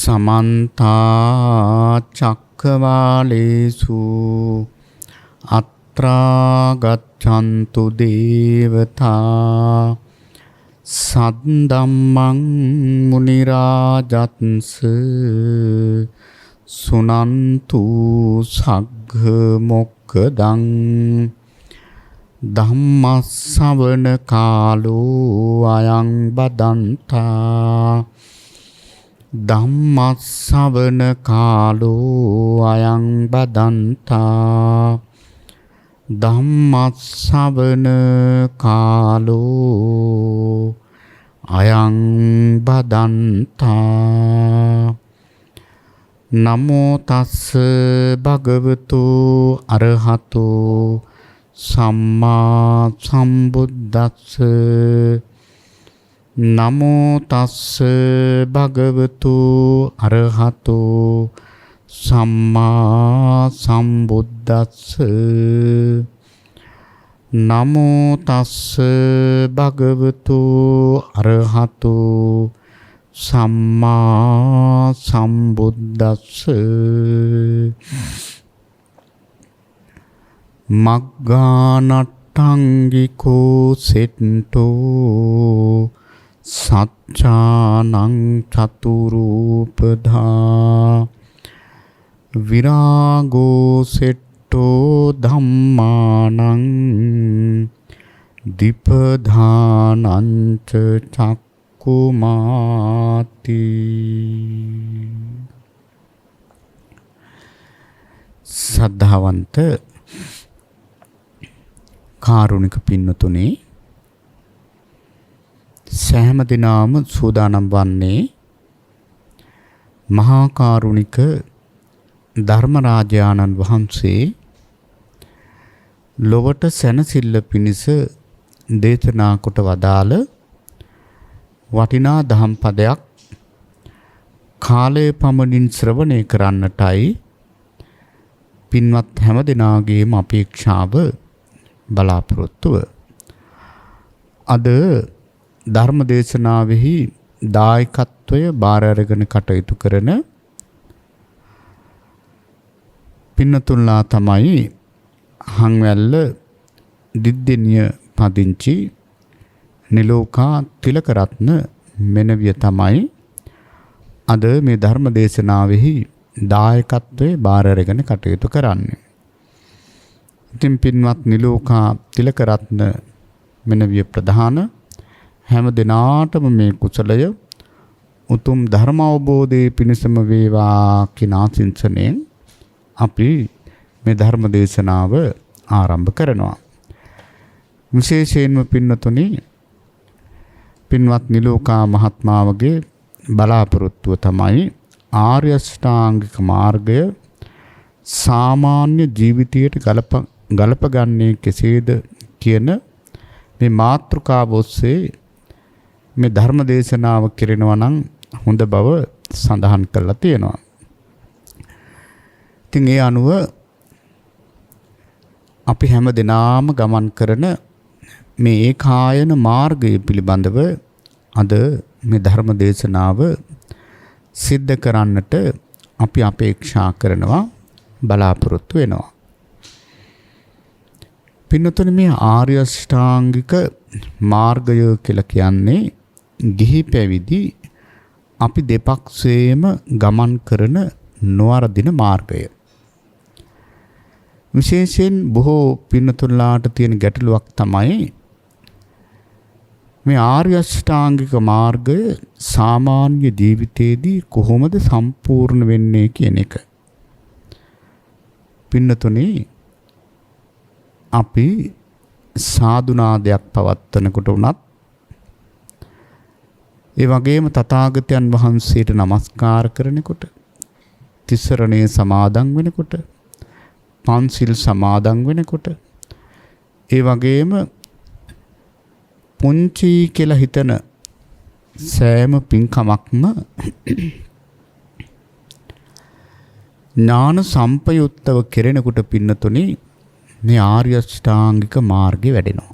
समन्ता चक्रवालेषु अत्रा गच्छन्तु देवता सद्धम्मं मुनिराजत्स सुनन्तु सग्घ मोक्खदं धम्मස්සවන කාලෝ අයං බදන්තා ධම්මස්සවන කාලෝ අයං බදන්තා ධම්මස්සවන කාලෝ අයං බදන්තා නමෝ තස්ස භගවතු අරහතෝ සම්මා සම්බුද්දස්ස නමෝ තස්ස භගවතු අරහතෝ සම්මා සම්බුද්දස්ස නමෝ තස්ස භගවතු අරහතෝ සම්මා සම්බුද්දස්ස මග්ගානට්ටංගිකෝ සෙට්ටෝ සච්චානං චතුරූපධා විරාගෝ සෙට්ටෝ ධම්මානං දීපධානං චක්කුමාති. සද්ධාවන්ත කාරුණික පින්නතුනේ, සෑම දිනම සූදානම් වන්නේ මහා කාරුණික ධර්මරාජානන් වහන්සේ ලොවට සැනසෙල්ල පිණිස දේශනා කොට වදාළ වටිනා දහම් පදයක් කාලය පමණින් ශ්‍රවණය කරන්නටයි පින්වත් හැම දිනාගේම අපේක්ෂාව බලාපොරොත්තුව. අද ධර්ම දේශනාවෙහි දායකත්වය බාර අරගෙන කටයුතු කරන පින්නතුල්ලා තමයි හංවැල්ල දිද්දෙනිය පදිංචි නිලෝකා තිලකරත්න මෙනවිය තමයි අද මේ ධර්ම දේශනාවෙහි දායකත්වය බාර අරගෙන කටයුතු කරන්නේ. ඉතින් පින්වත් නිලෝකා තිලකරත්න මෙනවිය ප්‍රධාන හැම දිනාටම මේ කුසලය උතුම් ධර්ම අවබෝධයේ පිණසම වේවා කියන ආශිංසනයෙන් අපි මේ ධර්ම දේශනාව ආරම්භ කරනවා. විශේෂයෙන්ම පින්නතුනි, පින්වත් නිලෝකා මහත්මාවගේ බලාපොරොත්තුව තමයි ආර්ය අෂ්ටාංගික මාර්ගය සාමාන්‍ය ජීවිතයට ගලපගන්නේ කෙසේද කියන මේ මාතෘකාව ඔස්සේ මේ ධර්ම දේශනාව කරනවා නම් හොඳ බව සඳහන් කරලා තියෙනවා. ඉතින් ඒ අනුව අපි හැම දිනාම ගමන් කරන මේ ඒකායන මාර්ගය පිළිබඳව අද මේ ධර්ම දේශනාව සිද්ධ කරන්නට අපි අපේක්ෂා කරනවා, බලාපොරොත්තු වෙනවා. පින්නතුනි, මේ ආර්ය අෂ්ටාංගික මාර්ගය කියලා කියන්නේ ගිහි පැවිදි අපි දෙපක්ෂයේම ගමන් කරන නොවරදින මාර්ගය. විශේෂයෙන් බොහෝ පින්නතුන්ලාට තියෙන ගැටලුවක් තමයි මේ ආර්ය අෂ්ටාංගික මාර්ගය සාමාන්‍ය ජීවිතයේදී කොහොමද සම්පූර්ණ වෙන්නේ කියන එක. පින්නතුනි, අපි සාදුනාදයක් පවත්වනකොට උනත්, ඒ වගේම තථාගතයන් වහන්සේට නමස්කාර කරනකොට, තිසරණේ සමාදන් වෙනකොට, පන්සිල් සමාදන් වෙනකොට, ඒ වගේම පුංචි කියලා හිතන සෑම පින්කමක්ම ඥාන සම්පයුක්තව කෙරෙනකොට පින්නතුනි මේ ආර්ය අෂ්ටාංගික මාර්ගේ වැඩෙනවා.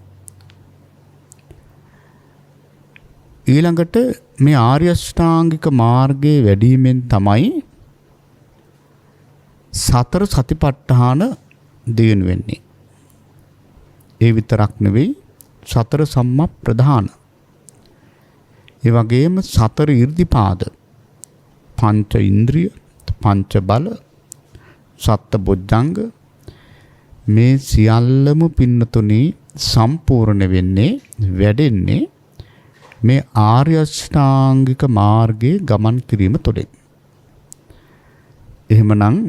ඊළඟට මේ ආර්ය අෂ්ටාංගික මාර්ගයේ වැඩිමෙන් තමයි සතර සතිපට්ඨාන දියුණු වෙන්නේ. ඒ විතරක් නෙවෙයි සතර සම්මප්‍රධාන. ඒ වගේම සතර 이르දිපාද, පංච ඉන්ද්‍රිය, පංච බල, සත්ත බොජ්ජංග මේ සියල්ලම පින්නතුනේ සම්පූර්ණ වෙන්නේ වැඩෙන්නේ මේ ආර්ය අෂ්ටාංගික මාර්ගයේ ගමන් කිරීම තුළින්. එහෙමනම්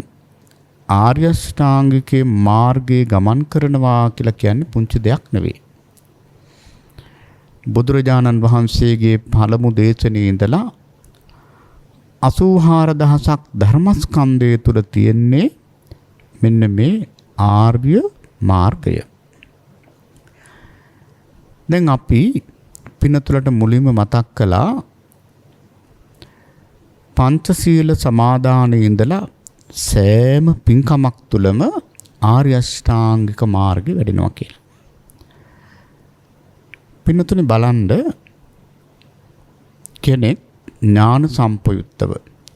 ආර්ය අෂ්ටාංගිකේ මාර්ගයේ ගමන් කරනවා කියලා කියන්නේ පුංචි දෙයක් නෙවෙයි. බුදුරජාණන් වහන්සේගේ පළමු දේශනේ ඉඳලා 84000ක් ධර්මස්කන්ධය තුල තියෙන්නේ මෙන්න මේ ආර්ය මාර්ගය. දැන් අපි පිනතුලට මුලින්ම මතක් කළා පංචශීල සමාදානයේ ඉඳලා සෑම පින්කමක් තුලම ආර්ය අෂ්ටාංගික මාර්ගය වැඩෙනවා කියලා. පින්නතුනි බලන්න කෙනෙක් ඥාන සම්පයුක්තව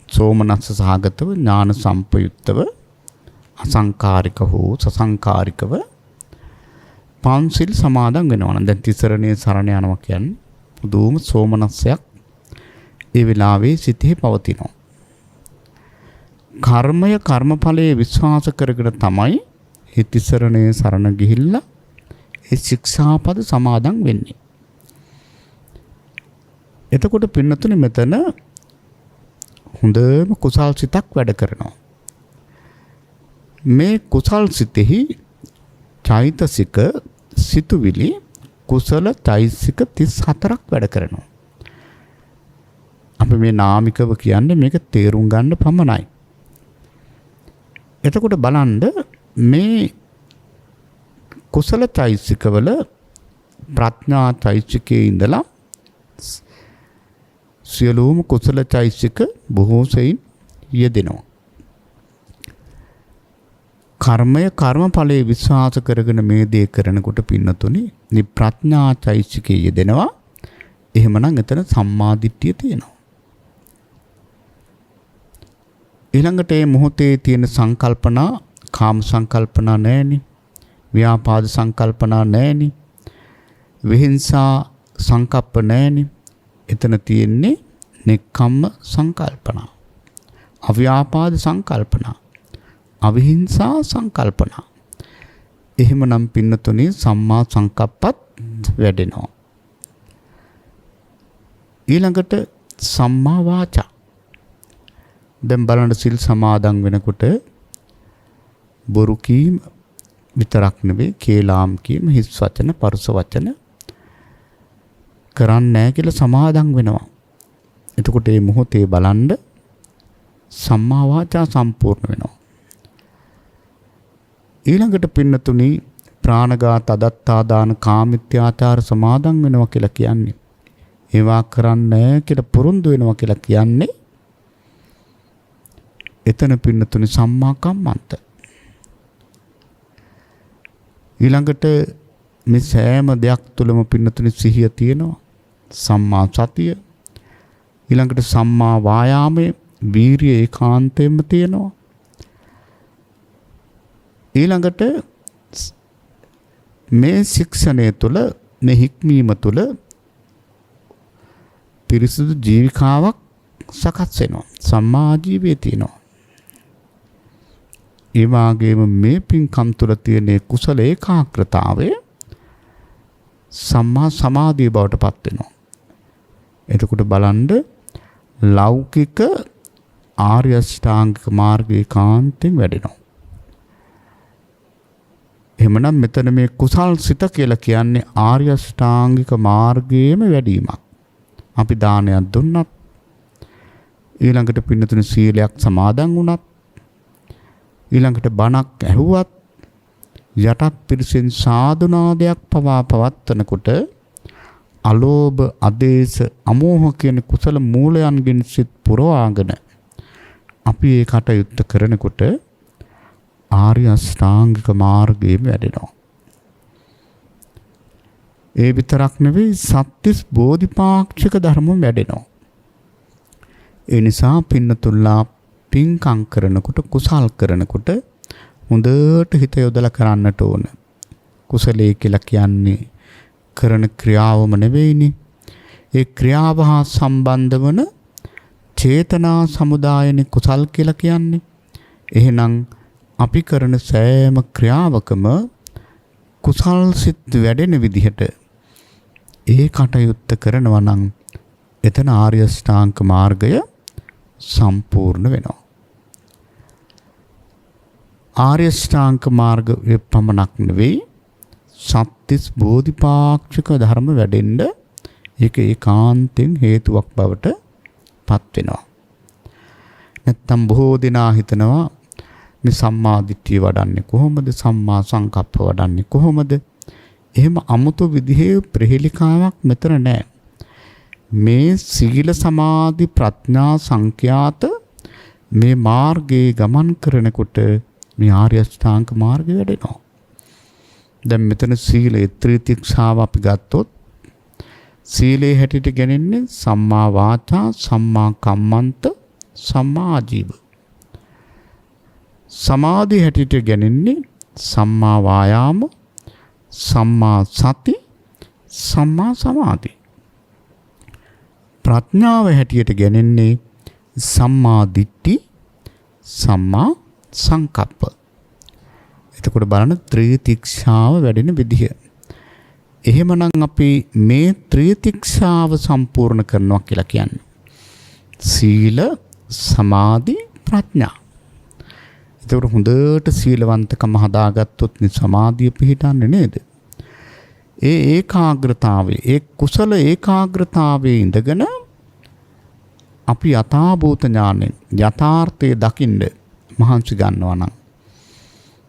සෝමනස්ස සහගතව ඥාන සම්පයුක්තව අසංකාරික හෝ සසංකාරිකව පංචශීල සමාදන් වෙනවා නම් දැන් තිසරණේ සරණ යනවා කියන්නේ පුදුම සෝමනස්සයක් ඒ වෙලාවේ සිතේ පවතිනවා. කර්මය කර්මඵලයේ විශ්වාස කරගෙන තමයි ඒ තිසරණේ සරණ ගිහිල්ලා ඒ ශික්ෂාපද සමාදන් වෙන්නේ. එතකොට පින්නතුනේ මෙතන හොඳම කුසල් සිතක් වැඩ කරනවා. මේ කුසල් සිතෙහි චෛතසික සිතුවිලි කුසල චෛතසික 34ක් වැඩ කරනවා. අපි මේ නාමිකව කියන්නේ මේක තේරුම් ගන්න පමණයි. එතකොට බලන්න මේ කුසල චෛතසිකවල ප්‍රඥා චෛතසිකයේ ඉඳලා සියලුම කුසල චෛතසික බොහෝ සෙයින් යෙදෙනවා. කර්මය කර්මඵලයේ විශ්වාස කරගෙන මේ දේ කරනකොට පින්නතුනි මේ ප්‍රඥා චෛතසිකයේ යෙදෙනවා. එහෙමනම් එතන සම්මාදිට්ඨිය තියෙනවා. ඊළඟට මේ මොහොතේ තියෙන සංකල්පනා කාම සංකල්පනා නැහෙනි. ව්‍යාපාද සංකල්පනා නැහෙනි. විහිංසා සංකප්ප නැහෙනි. එතන තියෙන්නේ නෙක්ඛම්ම සංකල්පනා. අව්‍යාපාද සංකල්පනා. අවිහිංසා සංකල්පනා. එහෙමනම් පින්නතුනේ සම්මා සංකප්පත් වැඩෙනවා. ඊළඟට සම්මා වාචා. දැන් බලන්න සිල් සමාදන් වෙනකොට බොරු කීම විතරක් නෙවෙයි කේලාම් කීම හිස් වචන පරුස වචන කරන්නේ නැහැ කියලා සමාදන් වෙනවා. එතකොට මේ මොහොතේ බලන්න සම්මා වාචා සම්පූර්ණ වෙනවා. ඊළඟට පින්නතුනි ප්‍රාණඝාත අදත්තා දාන කාමිත්‍යාචාර සමාදන් වෙනවා කියලා කියන්නේ ඒවා කරන්නේ කියලා පුරුදු වෙනවා කියලා කියන්නේ එතන පින්නතුනි සම්මා කම්මන්ත. ඊළඟට මේ සෑම දෙයක් තුළම පින්නතුනි සිහිය තියෙනවා. සම්මා සතිය. ඊළඟට සම්මා වායාමයේ වීරිය ඒකාන්තයෙන්ම තියෙනවා. ඊළඟට මේ ශික්ෂණය තුළ මේ හික්මීම තුළ පිරිසුදු ජීවිකාවක් සකස් වෙනවා. සම්මා ආජීවය තියෙනවා. ඒ වගේම මේ පින්කම් තුළ තියෙන කුසල ඒකාග්‍රතාවය සම්මා සමාධිය බවට පත් වෙනවා. එතකොට බලන්න ලෞකික ආර්ය අෂ්ටාංගික මාර්ගයේ කාන්තෙන් වැඩෙනවා. එහෙමනම් මෙතන මේ කුසල් සිත කියලා කියන්නේ ආර්ය අෂ්ටාංගික මාර්ගයේම වැඩිමක්. අපි දානයක් දුන්නත් ඊළඟට පින්නතුන සීලයක් සමාදන් වුණත් ඊළඟට බණක් ඇහුවත් යටත් පිරිසෙන් සාදුනාදයක් පවා පවත්වනකොට අලෝභ අදේශ අමෝහ කියන කුසල මූලයන්ගෙන් සිත් පුරවාගෙන අපි ඒ කටයුත්ත කරනකොට ආර්ය අෂ්ටාංගික මාර්ගයේ වැඩෙනවා. ඒ විතරක් නෙවෙයි සත්‍තිස් බෝධිපාක්ෂික ධර්ම වැඩෙනවා. ඒ නිසා පින්නතුල්ලා පින්කම් කරනකොට කුසල් කරනකොට හොඳට හිත යොදලා කරන්නට ඕන. කුසලයේ කියලා කියන්නේ කරන ක්‍රියාවම නෙවෙයිනේ. ඒ ක්‍රියාව හා සම්බන්ධ වන චේතනා සමුදායනේ කුසල් කියලා කියන්නේ. එහෙනම් අපි කරන සෑම ක්‍රියාවකම කුසල් සිත් වැඩෙන විදිහට ඒ කටයුත්ත කරනවා නම් එතන ආර්ය ශ්‍රාංක මාර්ගය සම්පූර්ණ වෙනවා. ආර්ය ශ්‍රාංක මාර්ගයේ පමණක් නෙවෙයි සත්‍තිස් බෝධිපාක්ෂික ධර්ම වැඩෙන්න ඒක ඒකාන්තයෙන් හේතුවක් බවට පත් වෙනවා. නැත්තම් බොහෝ දෙනා හිතනවා මේ සම්මා දිට්ඨිය වඩන්නේ කොහොමද? සම්මා සංකප්ප වඩන්නේ කොහොමද? එහෙම අමුතු විදිහේ ප්‍රහේලිකාවක් මෙතන නැහැ. මේ සීල සමාධි ප්‍රඥා සංඛ්‍යාත මේ මාර්ගයේ ගමන් කරනකොට මේ ආර්ය අෂ්ටාංග මාර්ගය වැඩෙනවා. දැන් මෙතන සීලේ ත්‍රිතික්ෂාව අපි ගත්තොත් සීලේ හැටියට ගන්නේ සම්මා වාචා, සම්මා කම්මන්ත, සම්මා ආජීව. සමාධි හැටියට ගන්නේ සම්මා වායාම, සම්මා සති, සම්මා සමාධි. ප්‍රඥාව හැටියට ගන්නේ සම්මා දිට්ඨි, සම්මා සංකප්ප. එතකොට බලන්න ත්‍රිතික්ෂාව වැඩෙන විදිහ. එහෙමනම් අපි මේ ත්‍රිතික්ෂාව සම්පූර්ණ කරනවා කියලා කියන්නේ සීල, සමාධි, ප්‍රඥා. එතකොට හොඳට සීලවන්තකම හදාගත්තොත් නේ සමාධිය පිහිටන්නේ නේද? ඒ ඒකාග්‍රතාවයේ, ඒ කුසල ඒකාග්‍රතාවයේ ඉඳගෙන අපි යථාභූත ඥානෙ යථාර්ථයේ දකින්න මහන්සි ගන්නවා නම්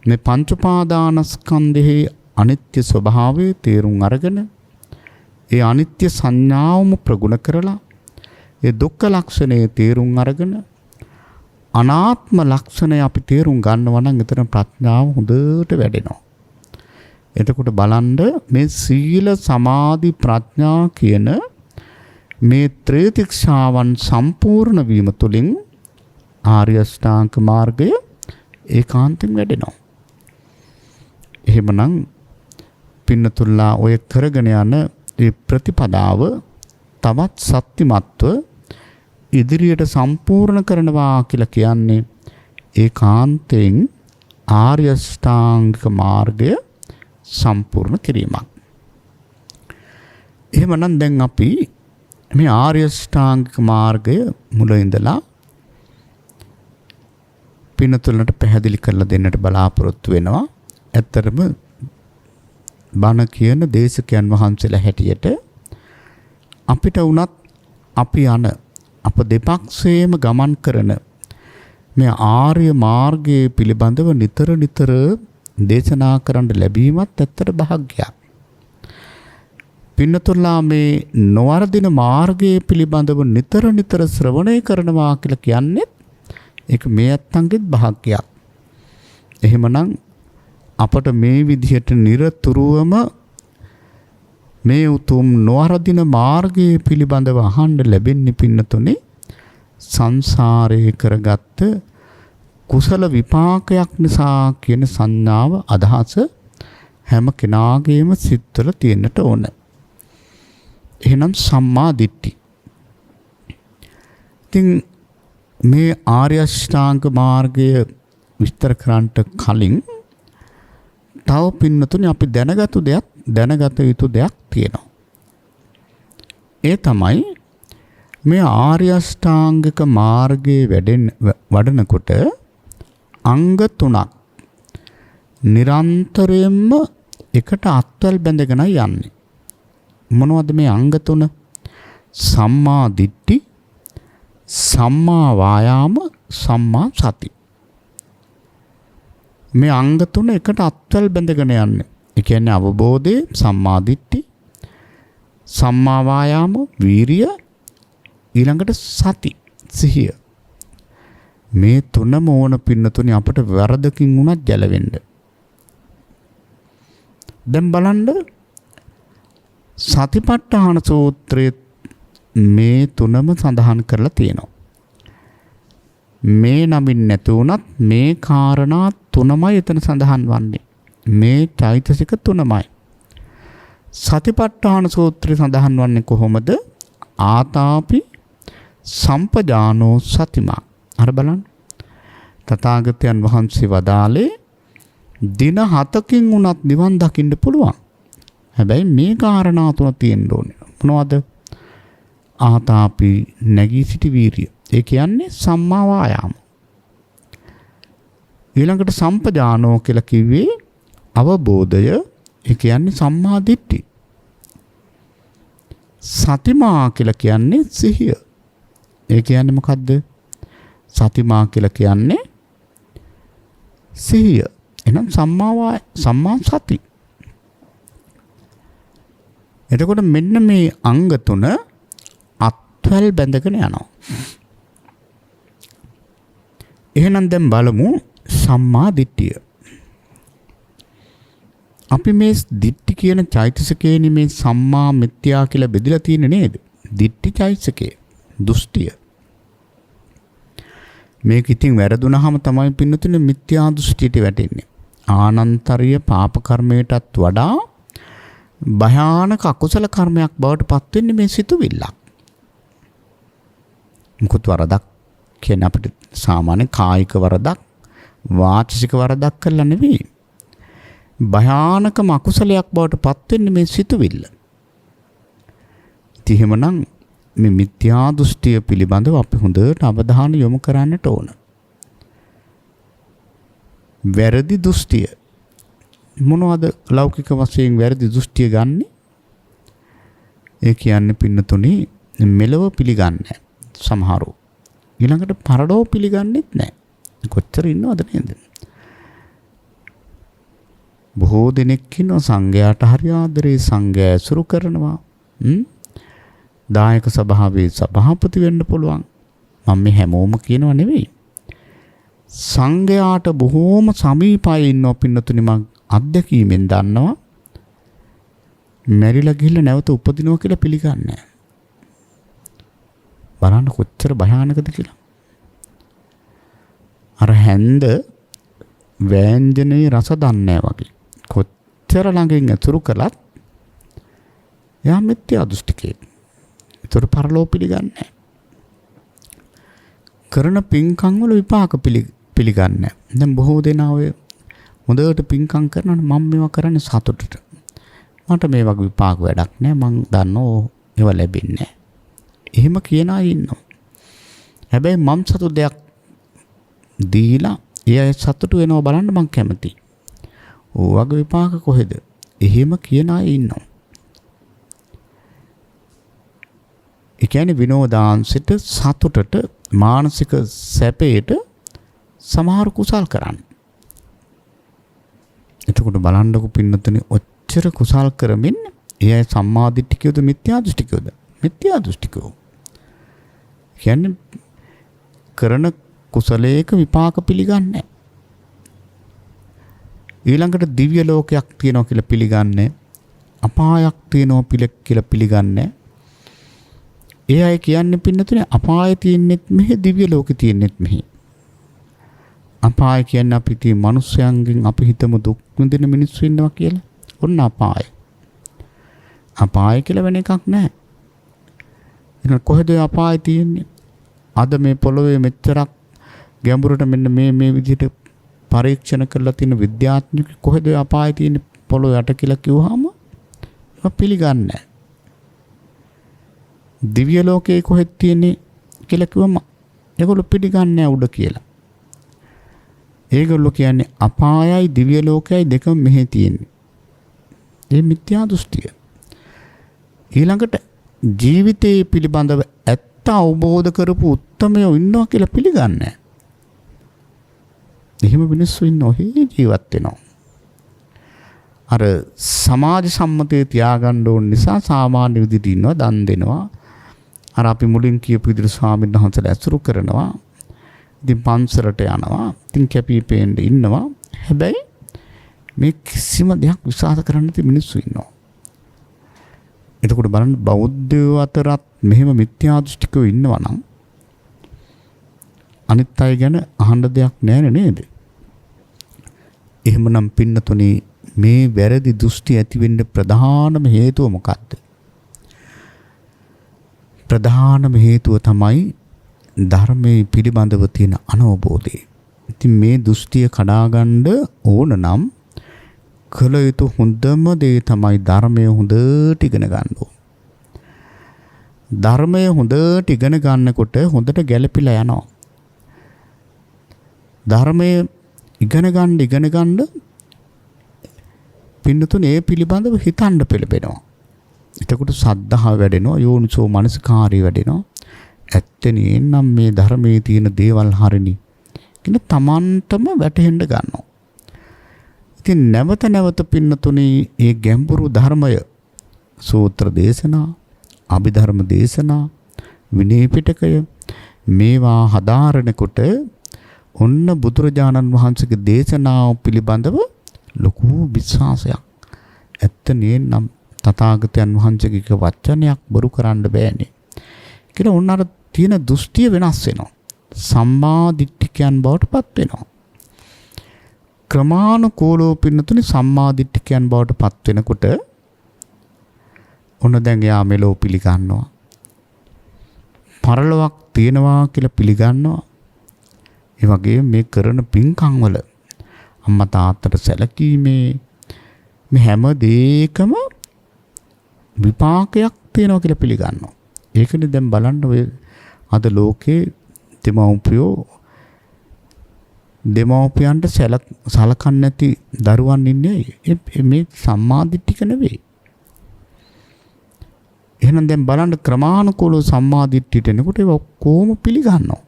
මේ පංච උපාදානස්කන්ධයේ අනිත්‍ය ස්වභාවය තේරුම් අරගෙන ඒ අනිත්‍ය සංඥාවම ප්‍රගුණ කරලා ඒ දුක්ඛ ලක්ෂණය තේරුම් අරගෙන අනාත්ම ලක්ෂණය අපි තේරුම් ගන්නවා නම් එතන ප්‍රඥාව හොඳට වැඩෙනවා. එතකොට බලන්න මේ සීල සමාධි ප්‍රඥා කියන මේ ත්‍රිතික්ෂාවන් සම්පූර්ණ වීම තුළින් ආර්ය අෂ්ටාංග මාර්ගය ඒකාන්තයෙන් වැඩෙනවා. එහෙමනම් පින්නතුල්ලා ඔය කරගෙන යන මේ ප්‍රතිපදාව තවත් සත්‍යමත්ව ඉදිරියට සම්පූර්ණ කරනවා කියලා කියන්නේ ඒකාන්තයෙන් ආර්ය අෂ්ටාංගික මාර්ගය සම්පූර්ණ කිරීමක්. එහෙමනම් දැන් අපි මේ ආර්ය අෂ්ටාංගික මාර්ගය මුල ඉඳලා පින්නතුලට පැහැදිලි කරලා දෙන්නට බලාපොරොත්තු වෙනවා. ඇත්තටම බණ කියන දේශකයන් වහන්සේලා හැටියට අපිට වුණත් අපි යන අප දෙපක්ෂයේම ගමන් කරන මේ ආර්ය මාර්ගයේ පිළිබඳව නිතර නිතර දේශනා කරන්න ලැබීමත් ඇත්තට භාග්‍යයක්. පින්නතුල්ලා මේ නොවර්ධින මාර්ගයේ පිළිබඳව නිතර නිතර ශ්‍රවණය කරනවා කියලා කියන්නේ ඒක මේ අත්ංගෙත් භාග්‍යයක්. එහෙමනම් අපට මේ විදිහට නිරතුරුවම මේ උතුම් නොවර්ධින මාර්ගයේ පිළිබඳව අහන්න ලැබෙන්නේ පින්නතුනේ සංසාරයේ කරගත්ත කුසල විපාකයක් නිසා කියන සංඥාව අදහස හැම කෙනාගේම සිත්වල තියෙන්නට ඕන. එහෙනම් සම්මා දිට්ඨි. ඉතින් මේ ආර්ය අෂ්ටාංග මාර්ගය විස්තර කරන්නට කලින් තව පින්නතුනේ අපි දැනගත යුතු දෙයක් තියෙනවා. ඒ තමයි මේ ආර්ය අෂ්ටාංගික මාර්ගයේ වඩනකොට අංග 3ක් නිරන්තරයෙන්ම එකට අත්වල බැඳගෙන යන්නේ. මොනවද මේ අංග 3? සම්මා දිට්ඨි, සම්මා වායාම, සම්මා සති. මේ අංග 3 එකට අත්වල බැඳගෙන යන්නේ. ඒ කියන්නේ අවබෝධයේ සම්මා දිට්ඨි, සම්මා වායාම, වීරිය, ඊළඟට සති, සිහිය. මේ තුනම ඕන පින්නතුනේ අපට වරදකින් උනත් ගැලවෙන්න. දැන් බලන්න සතිපට්ඨාන සූත්‍රයේ මේ තුනම සඳහන් කරලා තියෙනවා. මේ නමින් නැති වුණත් මේ කාරණා තුනමයි එතන සඳහන් වන්නේ. මේ චෛතසික තුනමයි. සතිපට්ඨාන සූත්‍රයේ සඳහන් වන්නේ කොහොමද? ආතාපි සම්පජානෝ සතිමා. අර බලන්න. තථාගතයන් වහන්සේ වදාළේ දින 7කින් උනත් නිවන් දකින්න පුළුවන්. හැබැයි මේ කාරණා තුන තියෙන්න ඕනේ. මොනවද? ආතාපි නැගී සිටි වීරිය. ඒ කියන්නේ සම්මා වායාම. ඊළඟට සම්පජානෝ කියලා කිව්වේ අවබෝධය. ඒ කියන්නේ සම්මා දිට්ඨි. සතිමා කියලා කියන්නේ සිහිය. ඒ කියන්නේ මොකද්ද? සතිමා කියලා කියන්නේ සිහිය. එහෙනම් සම්මා සති. එතකොට මෙන්න මේ අංග තුන අත්වැල් බැඳගෙන යනවා. එහෙනම් දැන් බලමු සම්මා දිට්ඨිය. අපි මේ දිට්ඨි කියන චෛතසිකේනි මේ සම්මා මිත්‍යා කියලා බෙදලා තියෙන්නේ නේද? දිට්ඨි චෛතසිකේ දෘෂ්ටිය. මේක ඉතින් වැරදුනහම තමයි පින්නතුනේ මිත්‍යා දෘෂ්ටියට වැටෙන්නේ. ආනන්තරීය පාප කර්මයටත් වඩා භයානක අකුසල කර්මයක් බවට පත් වෙන්නේ මේ සිතුවිල්ලක්. මුකුත් වරදක් කියන්නේ අපිට සාමාන්‍ය කායික වරදක්, වාචික වරදක් කරලා නෙවෙයි. භයානකම අකුසලයක් බවට පත් වෙන්නේ මේ සිතුවිල්ල. ඉතින් එහෙමනම් මේ මිත්‍යා දෘෂ්ටිය පිළිබඳව අපි හොඳට අවධානය යොමු කරන්නට ඕන. වැරදි දෘෂ්ටිය මොනවද ලෞකික වශයෙන් වැරදි දෘෂ්ටිය ගන්නෙ? ඒ කියන්නේ පින්නතුනේ මෙලව පිළිගන්නේ සමහරව. ඊළඟට පරලෝව පිළිගන්නෙත් නැහැ. කොච්චර ඉන්නවද නේද? බොහෝ දෙනෙක් ඉන්නවා සංඝයාට හරි ආදරේ, සංඝයා ඇසුරු කරනවා. දායක සභාවේ සභාපති වෙන්න පුළුවන්. මම මේ හැමෝම කියනව නෙවෙයි. සංඝයාට බොහෝම සමීපයි ඉන්නව පින්නතුනි. මම අත්දැකීමෙන් දන්නවා. මැරිලා ගිහිල්ලා නැවත උපදිනවා කියලා පිළිගන්නේ නැහැ. බලන්න කොච්චර භයානකද කියලා. අර හැන්ද වෑංජනේ රස දන්නේ වගේ. කොච්චර ළඟින් අතුරු කළත් එයා මිත්‍යා දෘෂ්ටිකයෙක්. ඒතර පරලෝ පිළිගන්නේ. කරන පින්කම් වල විපාක පිළිගන්නේ. දැන් බොහෝ දෙනා ඔය හොඳට පින්කම් කරනකොට මම මේවා කරන්නේ සතුටට. මට මේ වගේ විපාක වැඩක් නෑ. මං දන්නෝ ඒව ලැබෙන්නේ නෑ. එහෙම කියන අය ඉන්නවා. හැබැයි මම් සතු දෙයක් දීලා ඒ අය සතුටු වෙනවා බලන්න මං කැමතියි. ඕ වගේ විපාක කොහෙද? එහෙම කියන අය ඉන්නවා. ඒ කියන්නේ විනෝදාංශයට, සතුටට, මානසික සැපයට සමහර කුසල් කරන්නේ. එතකොට බලන්නකො පින්නතුනේ ඔච්චර කුසල් කරමින් ඒ අය සම්මා දිට්ඨිකයෝද මිත්‍යා දෘෂ්ටිකයෝද? මිත්‍යා දෘෂ්ටිකයෝ. කියන්නේ කරන කුසලයක විපාක පිළිගන්නේ. ඊළඟට දිව්‍ය ලෝකයක් තියෙනවා කියලා පිළිගන්නේ. අපායක් තියෙනවා කියලා පිළිගන්නේ. ඒ අය කියන්නේ පින්නතුනේ අපාය තියෙන්නෙත් මෙහෙ, දිව්‍ය ලෝකෙ තියෙන්නෙත් මෙහෙ. අපාය කියන්නේ අපි tie මිනිස්යන්ගෙන් අපි හිතමු දුක් විඳින මිනිස්සු ඉන්නවා කියලා. ඔන්න අපාය. අපාය කියලා වෙන එකක් නැහැ. එහෙනම් කොහෙද අපාය තියෙන්නේ? අද මේ පොළොවේ මෙච්චරක් ගැඹුරට මෙන්න මේ විදිහට පරීක්ෂණ කරලා තියෙන විද්‍යාඥයෙක් කොහෙද අපාය තියෙන්නේ පොළොව යට කියලා කිව්වහම ඒක පිළිගන්නේ නැහැ. දිව්‍ය ලෝකේ කොහෙද තියෙන්නේ කියලා කිව්වම ඒගොල්ලෝ පිළිගන්නේ නැහැ උඩ කියලා. ඒගොල්ලෝ කියන්නේ අපායයි දිව්‍ය ලෝකයයි දෙකම මෙහෙ තියෙන්නේ. ඒ මිත්‍යා දෘෂ්ටිය. ඊළඟට ජීවිතයේ පිළිබඳව ඇත්ත අවබෝධ කරපු උත්තමයෝ ඉන්නවා කියලා පිළිගන්නේ නැහැ. එහෙම මිනිස්සු ඉන්නෝ ජීවත් වෙනවා. අර සමාජ සම්මතයේ තියාගන්න ඕන නිසා සාමාන්‍ය විදිහට ඉන්නවා, දන් දෙනවා. අර අපි මුලින් කියපු විදිහට ස්වාමීන් වහන්සේලා ඇසුරු කරනවා. ඉතින් පන්සලට යනවා. ඉතින් කැපී පෙනෙන්න ඉන්නවා. හැබැයි මේ කිසිම දෙයක් විශ්වාස කරන්න නැති මිනිස්සු ඉන්නවා. එතකොට බලන්න බෞද්ධයෝ අතරත් මෙහෙම මිත්‍යා දෘෂ්ටිකයෝ ඉන්නවා නම් අනිත් අය ගැන අහන්න දෙයක් නැහැ නේද? එහෙමනම් පින්නතුනි මේ වැරදි දෘෂ්ටි ඇති වෙන්න ප්‍රධානම හේතුව මොකක්ද? ප්‍රධානම හේතුව තමයි ධර්මයේ පිළිබඳව තියෙන අනවබෝධය. ඉතින් මේ දෘෂ්ටිය කඩාගන්න ඕන නම් කළ යුතු හොඳම දේ තමයි ධර්මය හොඳට ඉගෙන ගන්න ඕන. ධර්මය හොඳට ඉගෙන ගන්නකොට හොඳට ගැළපිලා යනවා. ධර්මය ඉගෙන ගන්න පින්නතුනේ ඒ පිළිබඳව හිතන්න පෙළඹෙනවා. එතකොට සද්ධාව වැඩෙනවා, යෝනිසෝ මනසිකාරය වැඩෙනවා. ඇත්තනේ නම් මේ ධර්මයේ තියෙන දේවල් හරිනි කියන තමන්ටම වැටහෙන්න ගන්නවා. ඉතින් නැවත පින්නතුනේ මේ ගැඹුරු ධර්මය සූත්‍ර දේශනා, අභිධර්ම දේශනා, විනය පිටකය මේවා හදාරනකොට ඔන්න බුදුරජාණන් වහන්සේගේ දේශනාව පිළිබඳව ලොකු විශ්වාසයක්. ඇත්තනේ නම් තථාගතයන් වහන්සේගේ වචනයක් බොරු කරන්න බෑනේ කියලා ඔන්න අර තියෙන දෘෂ්ටිය වෙනස් වෙනවා. සම්මා දිට්ඨිකයන් බවට පත් වෙනවා. ක්‍රමානුකූලව පින්නතුනි සම්මා දිට්ඨිකයන් බවට පත් වෙනකොට ඔන්න දැන් යා මෙලෝ පිළිගන්නවා. පරලොවක් තියෙනවා කියලා පිළිගන්නවා. ඒ වගේ මේ කරන පින්කම් වල අම්මා තාත්තට සැලකීමේ මේ හැම දෙයකම විපාකයක් තියෙනවා කියලා පිළිගන්නවා. ඒකනේ දැන් බලන්න ඔය අද ලෝකේ දෙමව්පියන්ට සලකන්නේ නැති දරුවන් ඉන්නේ මේ සම්මාදිට්ඨික නෙවෙයි. එහෙනම් දැන් බලන්න ක්‍රමානුකූලව සම්මාදිට්ඨියට එනකොට ඒක කොහොම පිළිගන්නවා.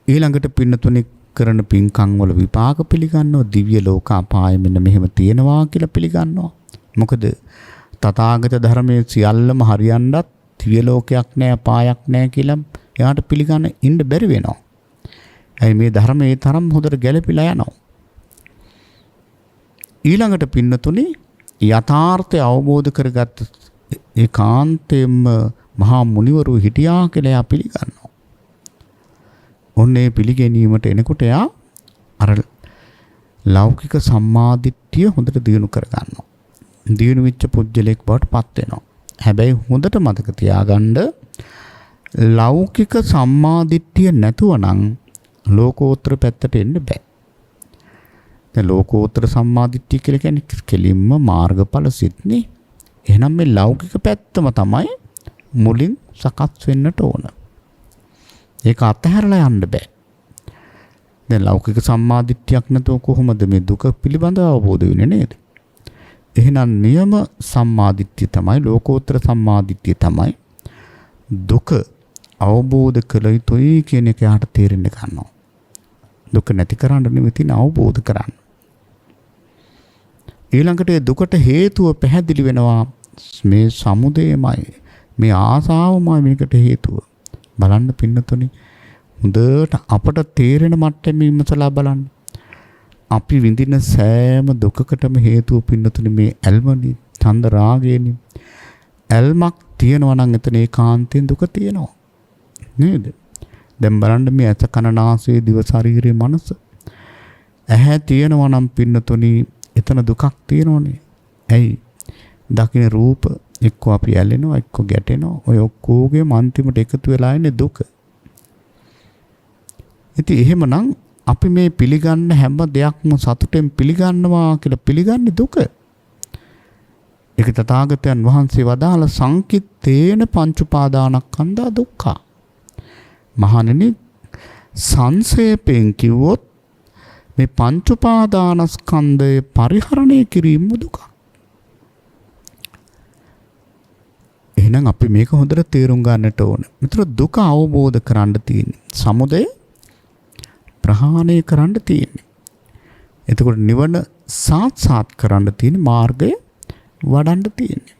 ඊළඟට පින්නතුනි කරන පින්කම් වල විපාක පිළිගන්නවා. දිව්‍ය ලෝක අපාය මෙන්න මෙහෙම තියෙනවා කියලා පිළිගන්නවා. මොකද තථාගත ධර්මයේ සියල්ලම හරියන්නත් දිව්‍ය ලෝකයක් නැහැ, අපායක් නැහැ කියලා එයාට පිළිගන්න ඉන්න බැරි වෙනවා. ඇයි මේ ධර්මයේ තරම් හොඳට ගැළපීලා යනවා. ඊළඟට පින්නතුනි යථාර්ථය අවබෝධ කරගත්ත ඒකාන්තයෙන්ම මහා මුනිවරු හිටියා කියලා එයා පිළිගන්නවා. ඔන්නේ පිළිගැනීමට එනකොට එයා අර ලෞකික සම්මාදිට්ඨිය හොඳට දියුණු කරගන්නවා. දියුණු වෙච්ච පුජ්‍යලෙක් බවට පත් වෙනවා. හැබැයි හොඳට මතක තියාගන්න ලෞකික සම්මාදිට්ඨිය නැතුව නම් ලෝකෝත්තර පැත්තට එන්න බෑ. දැන් ලෝකෝත්තර සම්මාදිට්ඨිය කියලා කියන්නේ කෙලින්ම මාර්ගඵල සිත්නේ. එහෙනම් මේ ලෞකික පැත්තම තමයි මුලින් සකස් වෙන්නට ඕන. ඒක අතහැරලා යන්න බෑ. දැන් ලෞකික සම්මාදිට්ඨියක් නැතුව කොහොමද මේ දුක පිළිබඳව අවබෝධ වෙන්නේ නේද? එහෙනම් නියම සම්මාදිට්ඨිය තමයි ලෝකෝත්තර සම්මාදිට්ඨිය තමයි දුක අවබෝධ කළ යුතුයි කියන එක යාට තේරෙන්න ගන්නවා. දුක නැති කරන්න නෙවෙයි අවබෝධ කරන්න. ඊළඟට දුකට හේතුව පැහැදිලි වෙනවා. මේ සමුදයමයි, මේ ආසාවමයි මේකට හේතුව. බලන්න පින්නතුනි හොඳට අපට තේරෙන මට්ටමේ ඉමසලා බලන්න. අපි විඳින සෑම දුකකටම හේතුව පින්නතුනි මේ ඇල්මනි, ඡන්ද රාගයනි. ඇල්මක් තියෙනවා නම් එතන ඒකාන්තයෙන් දුක තියෙනවා. නේද? දැන් බලන්න මේ ඇස කන නාසය දිව ශරීරය මනස. ඇහැ තියෙනවා නම් පින්නතුනි එතන දුකක් තියෙනෝනේ. ඇයි? දකින්න රූප එක්ක අපි ඇලෙනවා, එක්ක ගැටෙනවා. ඔය ඔක්කොගේම අන්තිමට එකතු වෙලා ඉන්නේ දුක. ඉතින් එහෙමනම් අපි මේ පිළිගන්න හැම දෙයක්ම සතුටෙන් පිළිගන්නවා කියලා පිළිගන්නේ දුක. ඒක තථාගතයන් වහන්සේ වදාළ සංකිට්ඨේන පංච උපාදානස්කන්ධා දුක්ඛ. මහණෙනි සංක්ෂේපයෙන් කිව්වොත් මේ පංච උපාදානස්කන්ධය පරිහරණය කිරීම දුක. එහෙනම් අපි මේක හොඳට තේරුම් ගන්නට ඕන. මෙතන දුක අවබෝධ කරන්න තියෙන්නේ. සමුදය ප්‍රහාණය කරන්න තියෙන්නේ. එතකොට නිවන සාක්ෂාත් කරන්න තියෙන මාර්ගය වඩන්න තියෙන්නේ.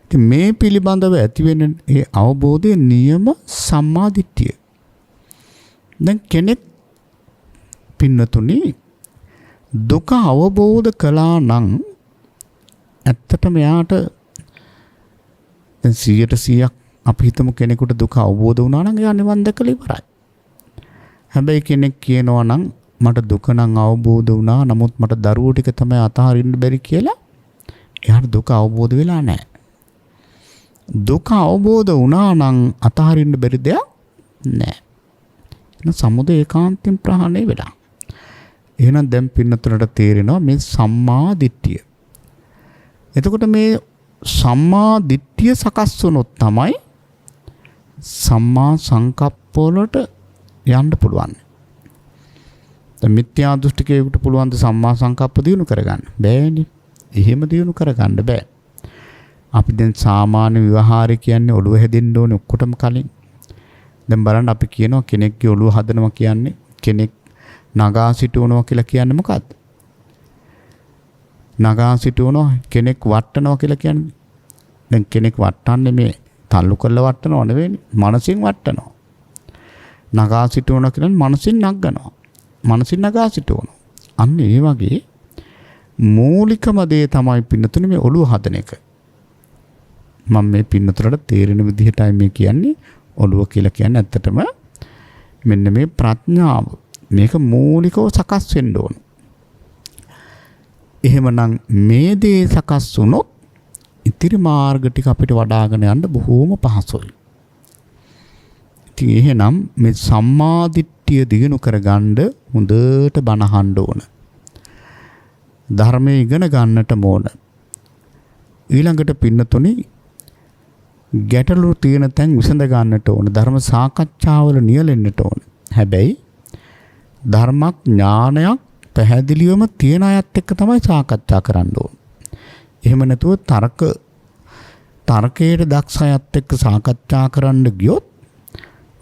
ඉතින් මේ පිළිබඳව ඇති වෙන ඒ අවබෝධයේ නියම සම්මාදිට්ඨිය. දැන් කෙනෙක් පින්නතුනි දුක අවබෝධ කළා නම් ඇත්තටම එයාට දැන් 100% අපි හිතමු කෙනෙකුට දුක අවබෝධ වුණා නම් එයා නිවන් දැකලා ඉවරයි. හැබැයි කෙනෙක් කියනවා නම් මට දුක නම් අවබෝධ වුණා නමුත් මට දරුවෝ ටික තමයි අතහරින්න බැරි කියලා එයාට දුක අවබෝධ වෙලා නැහැ. දුක අවබෝධ වුණා නම් අතහරින්න බැරි දෙයක් නැහැ. එහෙනම් සමුදය ඒකාන්තයෙන් ප්‍රහාණය වෙලා. එහෙනම් දැන් පින්නතුලට තේරෙනවා මේ සම්මා දිට්ඨිය. එතකොට මේ සම්මා දිට්ඨිය සකස් වුණොත් තමයි සම්මා සංකප්ප වලට යන්න පුළුවන්. දැන් මිත්‍යා දෘෂ්ටිකයෙකුට පුළුවන් ද සම්මා සංකප්ප දිනු කරගන්න? බෑනේ. එහෙම දිනු කරගන්න බෑ. අපි දැන් සාමාන්‍ය ව්‍යවහාරය කියන්නේ ඔළුව හැදෙන්න ඕනේ ඔක්කොටම කලින්. දැන් බලන්න අපි කියනවා කෙනෙක්ගේ ඔළුව හදනවා කියන්නේ කෙනෙක් නගා සිටවනවා කියලා කියන්නේ මොකද්ද? නගා සිටවනවා කෙනෙක් වටනවා කියලා කියන්නේ. දැන් කෙනෙක් වටන්නේ මේ තල්ලු කරලා වටනව නෙවෙයි. මනසින් වටනවා. නගා සිටවනවා කියන්නේ මනසින් නගනවා. මනසින් නගා සිටවනවා. අන්න ඒ වගේ මූලිකම දේ තමයි පින්නතුනේ මේ ඔළුව හදන එක. මම මේ පින්නතුලට තේරෙන විදිහටයි මේ කියන්නේ. ඔළුව කියලා කියන්නේ ඇත්තටම මෙන්න මේ ප්‍රඥාව. මේක මූලිකව සකස් වෙන්න ඕන. එහෙමනම් මේ දේ සකස් වුණොත් ඉතිරි මාර්ග ටික අපිට වඩ아가න යන්න බොහෝම පහසුයි. ඉතින් එහෙනම් මේ සම්මා දිට්ඨිය දිනු කරගන්න හොඳට බණ අහන්න ඕන. ධර්මයේ ඉගෙන ගන්නට ඕන. ඊළඟට පින්නතුනේ ගැටලු තියෙන තැන් විසඳ ගන්නට ඕන. ධර්ම සාකච්ඡාවල නියැලෙන්නට ඕන. හැබැයි ධර්මඥානයක් පැහැදිලිවම තියෙන අයත් එක්ක තමයි සාකච්ඡා කරන්න ඕන. එහෙම නැතුව තර්කයේ දක්ෂ අයත් එක්ක සාකච්ඡා කරන්න ගියොත්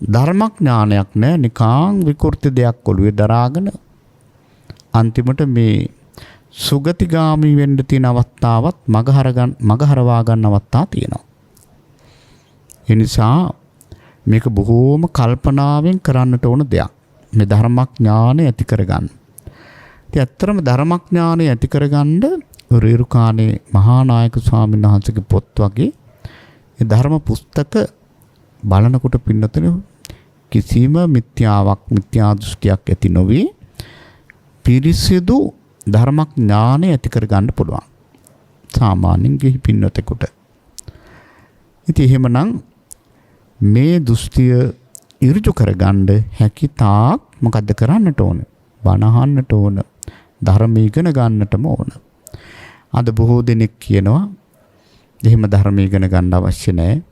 ධර්මඥානයක් නෑ, නිකං විකෘති දෙයක් ඔළුවේ දරාගෙන අන්තිමට මේ සුගතිගාමී වෙන්න තියෙන අවස්ථාවත් මගහරවා ගන්න අවස්ථා තියෙනවා. ඒ නිසා මේක බොහෝම කල්පනාවෙන් කරන්නට ඕන දෙයක්. මේ ධර්මඥානය ඇති කරගන්න. ඉතින් ඇත්තටම ධර්මඥානය ඇති කරගන්න රීරුකාණේ මහා නායක ස්වාමීන් වහන්සේගේ පොත් වගේ ඒ ධර්ම පුස්තක බලනකොට පින්නතුනේ කිසිම මිත්‍යා දෘෂ්ටියක් ඇති නොවි පිරිසිදු ධර්මඥානය ඇති කරගන්න පුළුවන්. සාමාන්‍යයෙන් ගිහි පින්නතෙකුට. ඉතින් එහෙමනම් මේ දෘෂ්ටිය ඉර්ජු කරගන්න හැකි තාක් මොකද්ද කරන්නට ඕන? බණ අහන්නට ඕන. ධර්ම ඉගෙන ගන්නටම ඕන. අද බොහෝ දෙනෙක් කියනවා එහෙම ධර්ම ඉගෙන ගන්න අවශ්‍ය නැහැ.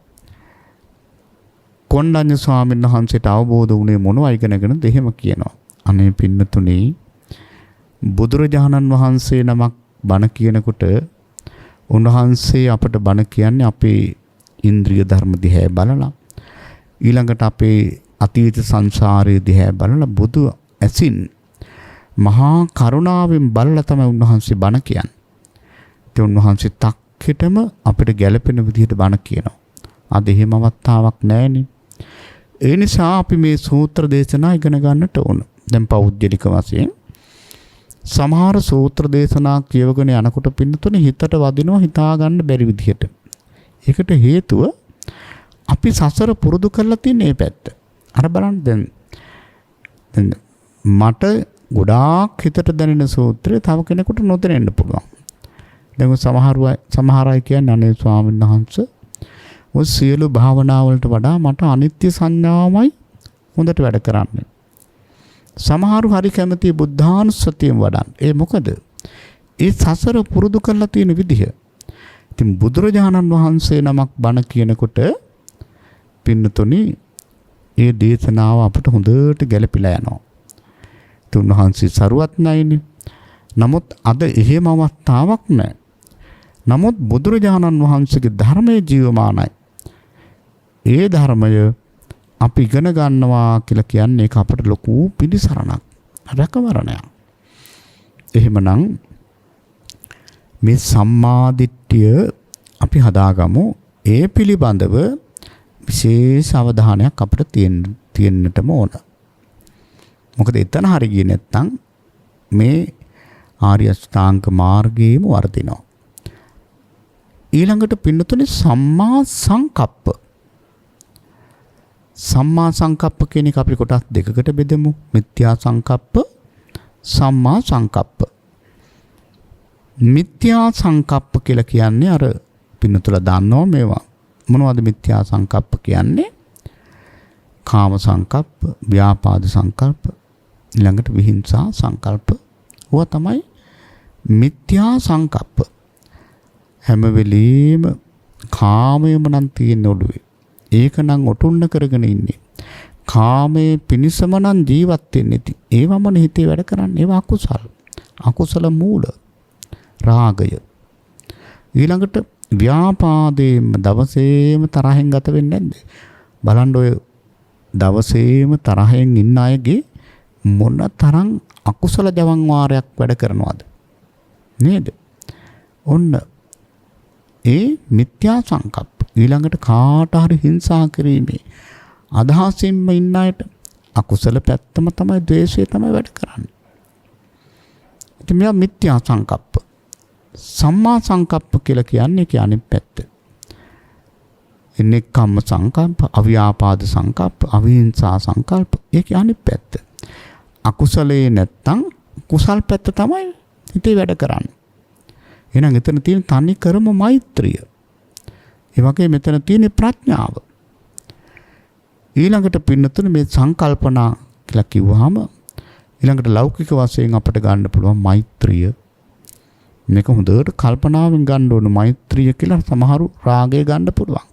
කොණ්ඩඤ්ඤ ස්වාමීන් වහන්සේට අවබෝධ වුණේ මොනවා ඉගෙනගෙනද එහෙම කියනවා. අනේ පින්නතුනේ බුදුරජාණන් වහන්සේ නමක් බණ කියනකොට උන්වහන්සේ අපට බණ කියන්නේ අපේ ඉන්ද්‍රිය ධර්ම දිහා බලලා ඊළඟට අපේ අතීත සංසාරයේ දිහා බලලා බුදු ඇසින් මහා කරුණාවෙන් බලලා තමයි උන්වහන්සේ බණ කියන්නේ. ඒ උන්වහන්සේ තක්කෙටම අපිට ගැළපෙන විදිහට බණ කියනවා. අද එහෙම අවස්ථාවක් නැහෙනේ. ඒ නිසා අපි මේ සූත්‍ර දේශනා ඉගෙන ගන්නට ඕන. දැන් පෞද්ගලික වශයෙන් සමහර සූත්‍ර දේශනා කියවගෙන යනකොට පින්නතුනේ හිතට වදිනවා හිතා ගන්න බැරි විදිහට. ඒකට හේතුව අපි සසර පුරුදු කරලා තියෙන මේ පැත්ත. අර බලන්න දැන් මට ගොඩාක් හිතට දැනෙන සූත්‍රය තව කෙනෙකුට නොදැනෙන්න පුළුවන්. දැන් සමහර අය කියන්නේ අනේ ස්වාමීන් වහන්සේ ඔය සියලු භාවනා වලට වඩා මට අනිත්‍ය සංඥාවමයි හොඳට වැඩ කරන්නේ. සමහරු හරි කැමති බුද්ධානුස්සතියෙන් වඩන්න. ඒ මොකද? ඒ සසර පුරුදු කරලා තියෙන විදිහ. ඉතින් බුදුරජාණන් වහන්සේ නමක් බණ කියනකොට පින්නතුනි ඒ දේශනාව අපට හොඳට ගැලපිලා යනවා. තුන්වහන්සේ සරුවත්නයිනේ. නමුත් අද එහෙම අවස්ථාවක් නැහැ. නමුත් බුදුරජාණන් වහන්සේගේ ධර්මයේ ජීවමානයි. ඒ ධර්මය අපි ඉගෙන ගන්නවා කියලා කියන්නේ ඒක අපට ලොකු පිළිසරණක්, රැකවරණයක්. එහෙමනම් මේ සම්මා දිට්ඨිය අපි හදාගමු. ඒ පිළිබඳව විශේෂ අවධානයක් අපිට තියෙන්නටම ඕන. මොකද එතන හරි ගියේ නැත්නම් මේ ආර්ය අෂ්ටාංග මාර්ගයේම වර්ධිනවා. ඊළඟට පින්නතුනේ සම්මා සංකප්ප. සම්මා සංකප්ප කියන එක අපි කොටස් දෙකකට බෙදමු. මිත්‍යා සංකප්ප, සම්මා සංකප්ප. මිත්‍යා සංකප්ප කියලා කියන්නේ අර පින්නතුලා දන්නවා මේවා. මොනවද මිත්‍යා සංකප්ප කියන්නේ? කාම සංකප්ප, ව්‍යාපාද සංකල්ප, ඊළඟට විහිංසා සංකල්ප. ඕවා තමයි මිත්‍යා සංකප්ප. හැම වෙලෙම කාමයම නම් තියෙන ඔළුවේ. ඒක නම් ඔටුන්න කරගෙන ඉන්නේ. කාමයේ පිනිසම නම් ජීවත් වෙන්නේ. ඒවමන හිතේ වැඩ කරන්නේ. ඒවා අකුසල. අකුසල මූල. රාගය. ඊළඟට ව්‍යාපාදේම දවසේම තරහෙන් ගත වෙන්නේ නැද්ද? බලන්න ඔය දවසේම තරහෙන් ඉන්න අයගේ මොන තරම් අකුසල ජවන් වාරයක් වැඩ කරනවද? නේද? ඔන්න ඒ මිත්‍යා සංකප්ප. ඊළඟට කාට හරි හිංසා කිරීමේ අදහසින්ම ඉන්න අයට අකුසල පැත්තම තමයි ද්වේෂය තමයි වැඩ කරන්නේ. ඉතින් මේවා මිත්‍යා සංකප්ප. සම්මා සංකප්ප කියලා කියන්නේ ඒකේ අනිත් පැත්ත. එන්නේකම්ම සංකල්ප, අව්‍යාපාද සංකල්ප, අවිහිංසා සංකල්ප. ඒකේ අනිත් පැත්ත. අකුසලේ නැත්තම් කුසල් පැත්ත තමයි හිතේ වැඩ කරන්නේ. එහෙනම් එතන තියෙන තනි කරම මෛත්‍රිය. ඒ වගේ මෙතන තියෙන ප්‍රඥාව. ඊළඟට පින්නතුනේ මේ සංකල්පනා කියලා කිව්වහම ඊළඟට ලෞකික වශයෙන් අපිට ගන්න පුළුවන් මෛත්‍රිය. මේක හොඳට කල්පනාවෙන් ගන්න ඕන මෛත්‍රිය කියලා සමහරු රාගය ගන්න පුළුවන්.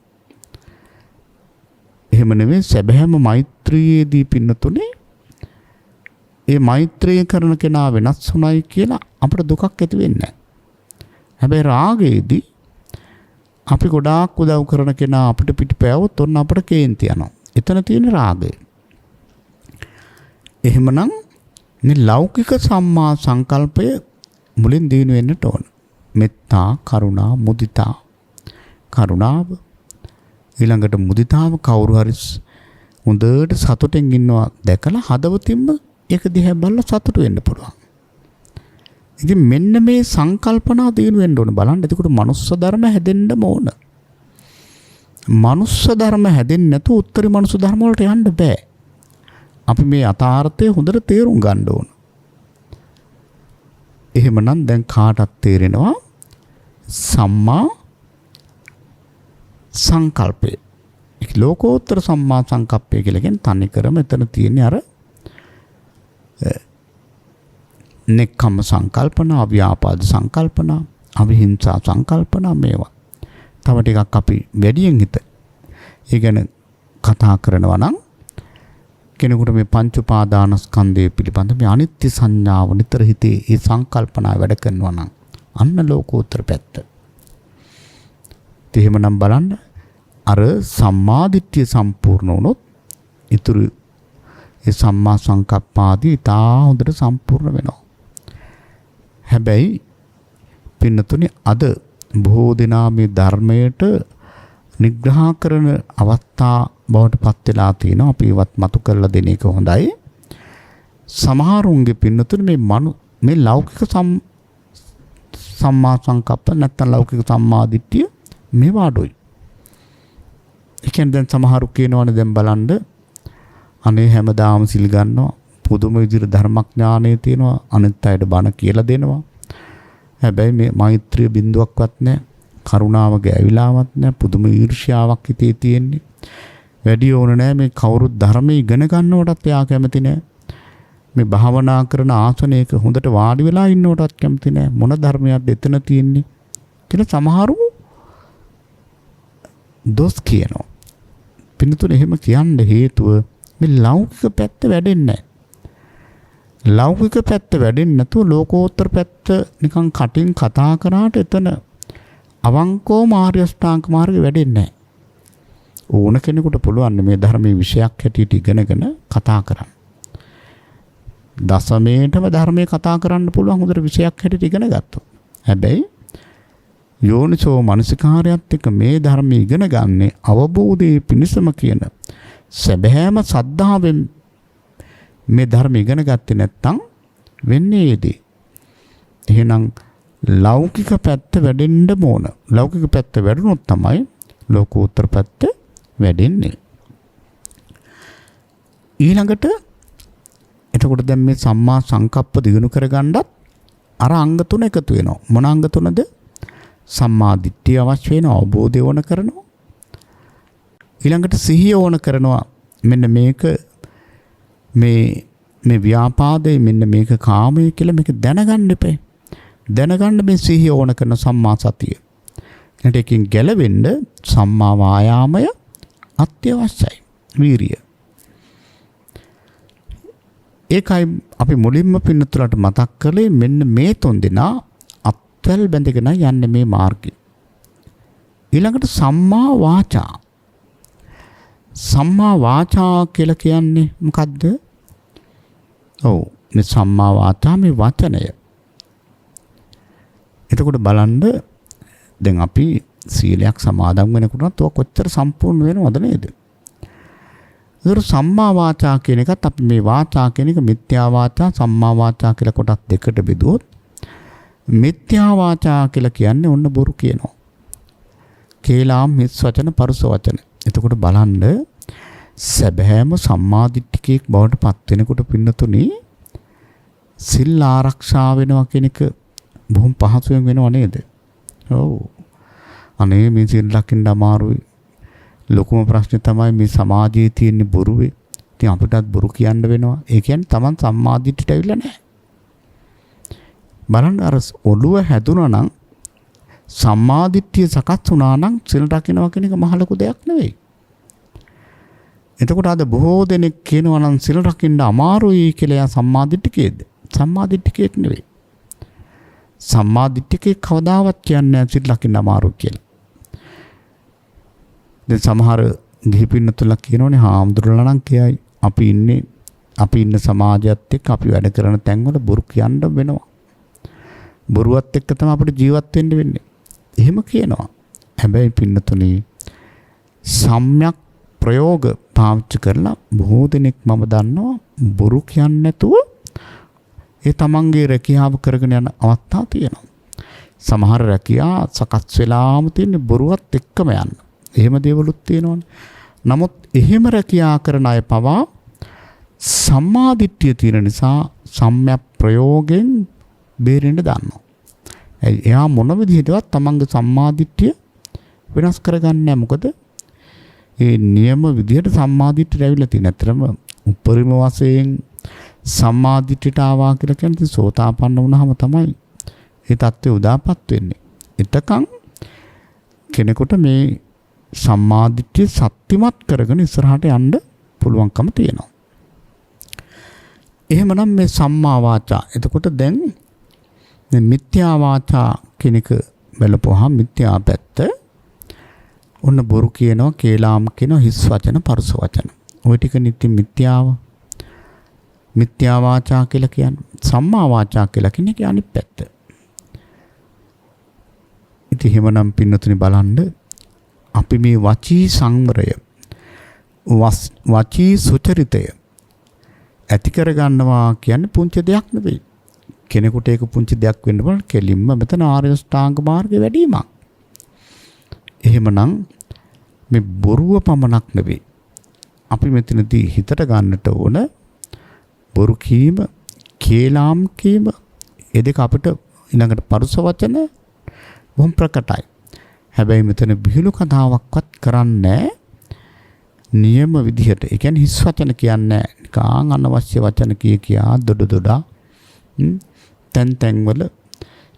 එහෙම නෙවෙයි සැබෑම මෛත්‍රියේදී පින්නතුනේ ඒ මෛත්‍රිය කරන කෙනා වෙනස් වුණයි කියලා අපිට දුකක් ඇති වෙන්නේ නැහැ. හැබැයි රාගයේදී අපි ගොඩාක් උදව් කරන කෙනා අපිට පිටපෑවොත් ඔන්න අපිට කේන්ති යනවා. එතන තියෙන රාගය. එහෙමනම් මේ ලෞකික සම්මා සංකල්පය මුලින් දිනු වෙන්නට ඕන. මෙත්තා, කරුණා, මුදිතා. කරුණාව ඊළඟට මුදිතාව කවුරු හරි හොඳට සතුටෙන් ඉන්නවා දැකලා හදවතින්ම ඒක දිහා බලලා සතුට වෙන්න පුළුවන්. ඉතින් මෙන්න මේ සංකල්පනා දිනු වෙන්න ඕන. බලන්න එතකොට මනුස්ස ධර්ම හැදෙන්න ඕන. මනුස්ස ධර්ම හැදෙන්නේ නැතුව උත්තරී මනුස්ස ධර්ම වලට යන්න බෑ. අපි මේ යථාර්ථය හොඳට තේරුම් ගන්න ඕන. එහෙමනම් දැන් කාටත් තේරෙනවා සම්මා සංකල්පය. ඒක ලෝකෝත්තර සම්මා සංකප්පය කියලා කියන්නේ තනි කරම එතන තියෙන අර නෙක්ඛම්ම සංකල්පන, අව්‍යාපාද සංකල්පන, අවිහිංසා සංකල්පන මේවා. තව ටිකක් අපි වැඩියෙන් හිත. ඒ ගැන කතා කරනවා නම් කෙනෙකුට මේ පංච උපාදානස්කන්ධය පිළිබඳ මේ අනිත්‍ය සංඥාව නිතර හිතේ ඒ සංකල්පනා වැඩ කරනවා නම් අන්න ලෝකෝත්තර පැත්ත. එහෙමනම් බලන්න අර සම්මාදිට්ඨිය සම්පූර්ණ වුණොත් ඊතුරු ඒ සම්මා සංකප්පාදී තා හොඳට සම්පූර්ණ වෙනවා. හැබැයි පින්නතුනි අද බොහෝ දෙනා මේ ධර්මයට නිග්‍රහ කරන අවස්ථා බවට පත් වෙලා තියෙනවා. අපි ඒවත් මතු කරලා දෙන එක හොඳයි. සමහරුන්ගේ පින්නතුනි මේ ලෞකික සම්මා සංකප්ප නැත්නම් ලෞකික සම්මාදිට්ඨිය මේවා අඩුයි. ඒ කියන්නේ දැන් සමහරු කියනවනේ දැන් බලන්න අනේ හැමදාම සිල් ගන්නවා පුදුම විදිහට ධර්මඥානය තියෙනවා අනිත් අයට බණ කියලා දෙනවා. හැබැයි මේ මෛත්‍රිය බිඳුවක්වත් නැහැ. කරුණාව ගෑවිලාවත් නැහැ. පුදුම ඊර්ෂ්‍යාවක් හිතේ තියෙන්නේ. වැඩි ඕන නැහැ මේ කවුරුත් ධර්මයේ ඉගෙන ගන්නවටත් එයා කැමති නැහැ. මේ භාවනා කරන ආසනයක හොඳට වාඩි වෙලා ඉන්නවටත් කැමති නැහැ. මොන ධර්මයක්ද එතන තියෙන්නේ කියලා සමහරු දොස් කියනවා. පින්නතුනේ එහෙම කියන්න හේතුව මේ ලෞකික පැත්ත වැඩෙන්නේ නැහැ. ලෞකික පැත්ත වැඩෙන්නේ නැතුව ලෝකෝත්තර පැත්ත නිකන් කටින් කතා කරාට එතන අවංකව ආර්ය අෂ්ටාංග මාර්ගෙ වැඩෙන්නේ නැහැ. ඕන කෙනෙකුට පුළුවන් මේ ධර්මයේ විෂයක් හැටියට ඉගෙනගෙන කතා කරන්න. දසමේටම ධර්මයේ කතා කරන්න පුළුවන් හොඳට විෂයක් හැටියට ඉගෙන ගත්තොත්. හැබැයි යෝනිසෝ මනසිකාරයත් එක්ක මේ ධර්මයේ ඉගෙන ගන්නේ අවබෝධයේ පිණිසම කියන සැබෑම සද්ධාවෙන් මේ ධර්ම ඉගෙන ගත්තේ නැත්නම් වෙන්නේ ඒදී. එහෙනම් ලෞකික පැත්ත වැඩෙන්න ඕන. ලෞකික පැත්ත වැඩුණොත් තමයි ලෝකෝත්තර පැත්ත වැඩෙන්නේ. ඊළඟට එතකොට දැන් මේ සම්මා සංකප්ප දිනු කරගන්නත් අර අංග තුන එකතු වෙනවා. මොන අංග තුනද? සම්මා දිට්ඨිය අවශ්‍ය වෙනවා, අවබෝධය ඕන කරනවා. ඊළඟට සිහිය ඕන කරනවා. මෙන්න මේක මේ ව්‍යාපාදේ මෙන්න මේක කාමයේ කියලා මේක දැනගන්න එපේ. දැනගන්න මේ සිහිය ඕන කරන සම්මා සතිය. ඊට එකකින් ගැලවෙන්න සම්මා වායාමය අත්‍යවශ්‍යයි. වීරිය. ඒකයි අපි මුලින්ම පින්නතුලට මතක් කළේ මෙන්න මේ තුන් දෙනා අත්වැල් බැඳගෙන යන්නේ මේ මාර්ගය. ඊළඟට සම්මා වාචා. සම්මා වාචා කියලා කියන්නේ මොකද්ද? ඔව් මේ සම්මා වාචා මේ වචනය. එතකොට බලන්න දැන් අපි සීලයක් සමාදන් වෙනකොටත් ඔය කොච්චර සම්පූර්ණ වෙනවද නේද? ඒතර සම්මා වාචා කියන එකත් අපි මේ වාචා කියන එක මිත්‍යා වාචා සම්මා වාචා කියලා කොටස් දෙකට බෙදුවොත් මිත්‍යා වාචා කියලා කියන්නේ ඔන්න බොරු කියනවා. කේලාම් හිස් වචන පරුස වචන. එතකොට බලන්න සැබෑම සම්මාදිට්ඨිකයෙක් බවට පත් වෙනකොට පින්නතුනි සිල් ආරක්ෂා වෙනවා කියන එක බොහොම පහසුවෙන් වෙනව නේද? ඔව්. අනේ මේ සිල් රකින්න අමාරුයි. ලොකුම ප්‍රශ්නේ තමයි මේ සමාජයේ තියෙන බොරුවේ. ඉතින් අපිටත් බොරු කියන්න වෙනවා. ඒ කියන්නේ Taman සම්මාදිට්ඨියට ඇවිල්ලා නැහැ. බලන්න අර ඔළුව හැදුනා නම් සම්මාදිට්ඨිය සකස් වුණා නම් සිල් රකින්නවා කියන එක මහ ලොකු දෙයක් නෙවෙයි. එතකොට අද බොහෝ දෙනෙක් කියනවා නම් සිල් රකින්න අමාරුයි කියලා සම්මාදිට්ඨිකයේද? සම්මාදිට්ඨිකයෙක් නෙවෙයි. සම්මාදිට්ඨිකයෙක් කවදාවත් කියන්නේ නැහැ සිල් රකින්න අමාරුයි කියලා. දැන් සමහර ගිහි පින්නතුලා කියනෝනේ හාමුදුරුවෝ නම් කියයි අපි ඉන්න සමාජයත් එක්ක අපි වැඩ කරන තැන්වල බොරු කියන්න වෙනවා. බොරුවත් එක්ක තමයි අපිට ජීවත් වෙන්න වෙන්නේ. එහෙම කියනවා. හැබැයි පින්නතුනි සම්‍යක් ප්‍රයෝග පාවිච්චි කරලා බොහෝ දෙනෙක් මම දන්නවා බොරු කියන්නේ නැතුව ඒ තමන්ගේ රැකියාව කරගෙන යන අවස්ථා තියෙනවා. සමහර රැකියා සකස් වෙලාම තියෙන බොරුවත් එක්කම යන. එහෙම දේවලුත් තියෙනවනේ. නමුත් එහෙම රැකියා කරන අය පවා සම්මාදිට්ඨිය තියෙන නිසා සම්‍යක් ප්‍රයෝගයෙන් බේරෙන්න දන්නවා. එයා මොන විදිහටවත් තමන්ගේ සම්මාදිට්ඨිය වෙනස් කරගන්නේ නැහැ. මොකද ඒ නියම විදිහට සම්මාදිට්ඨියට ඇවිල්ලා තියෙන. අතරම උපරිම වශයෙන් සම්මාදිට්ඨියට ආවා කියලා කියන්නේ සෝතාපන්න වුණාම තමයි ඒ தත්ත්වය උදාපත් වෙන්නේ. එතකන් කෙනෙකුට මේ සම්මාදිට්ඨිය සත්‍යමත් කරගෙන ඉස්සරහට යන්න පුළුවන්කම තියෙනවා. එහෙමනම් මේ සම්මා වාචා. එතකොට දැන් මේ මිත්‍යා වාචා කෙනෙක් බලපුවහම මිත්‍යා පැත්ත ඔන්න බොරු කියනවා, කේලාම් කියනවා, හිස් වචන, පරුස වචන. ওই ටික නිත්‍ය මිත්‍යාව. මිත්‍යා වාචා කියලා කියන්නේ. සම්මා වාචා කියලා කියන්නේ අනිත් පැත්ත. ඉතින් එහෙමනම් පින්නතුනි බලන්න අපි මේ වචී සංවරය වචී සුචරිතය ඇති කරගන්නවා කියන්නේ පුංචි දෙයක් නෙවෙයි. කෙනෙකුට ඒක පුංචි දෙයක් වෙන්න බෑ. කෙලින්ම මෙතන ආර්ය ශ්‍රාංග මාර්ගේ වැඩිමක්. එහෙමනම් මේ බොරුව පමණක් නෙවෙයි. අපි මෙතනදී හිතට ගන්නට ඕන බොරු කීම, කේලාම් කීම, ඒ දෙක අපිට ඊළඟට පරුස වචන බොහොම ප්‍රකටයි. හැබැයි මෙතන බිහිලු කතාවක්වත් කරන්නේ නියම විදිහට. ඒ කියන්නේ හිස් වචන කියන්නේ නිකං අනවශ්‍ය වචන කියා දොඩ තැන් වල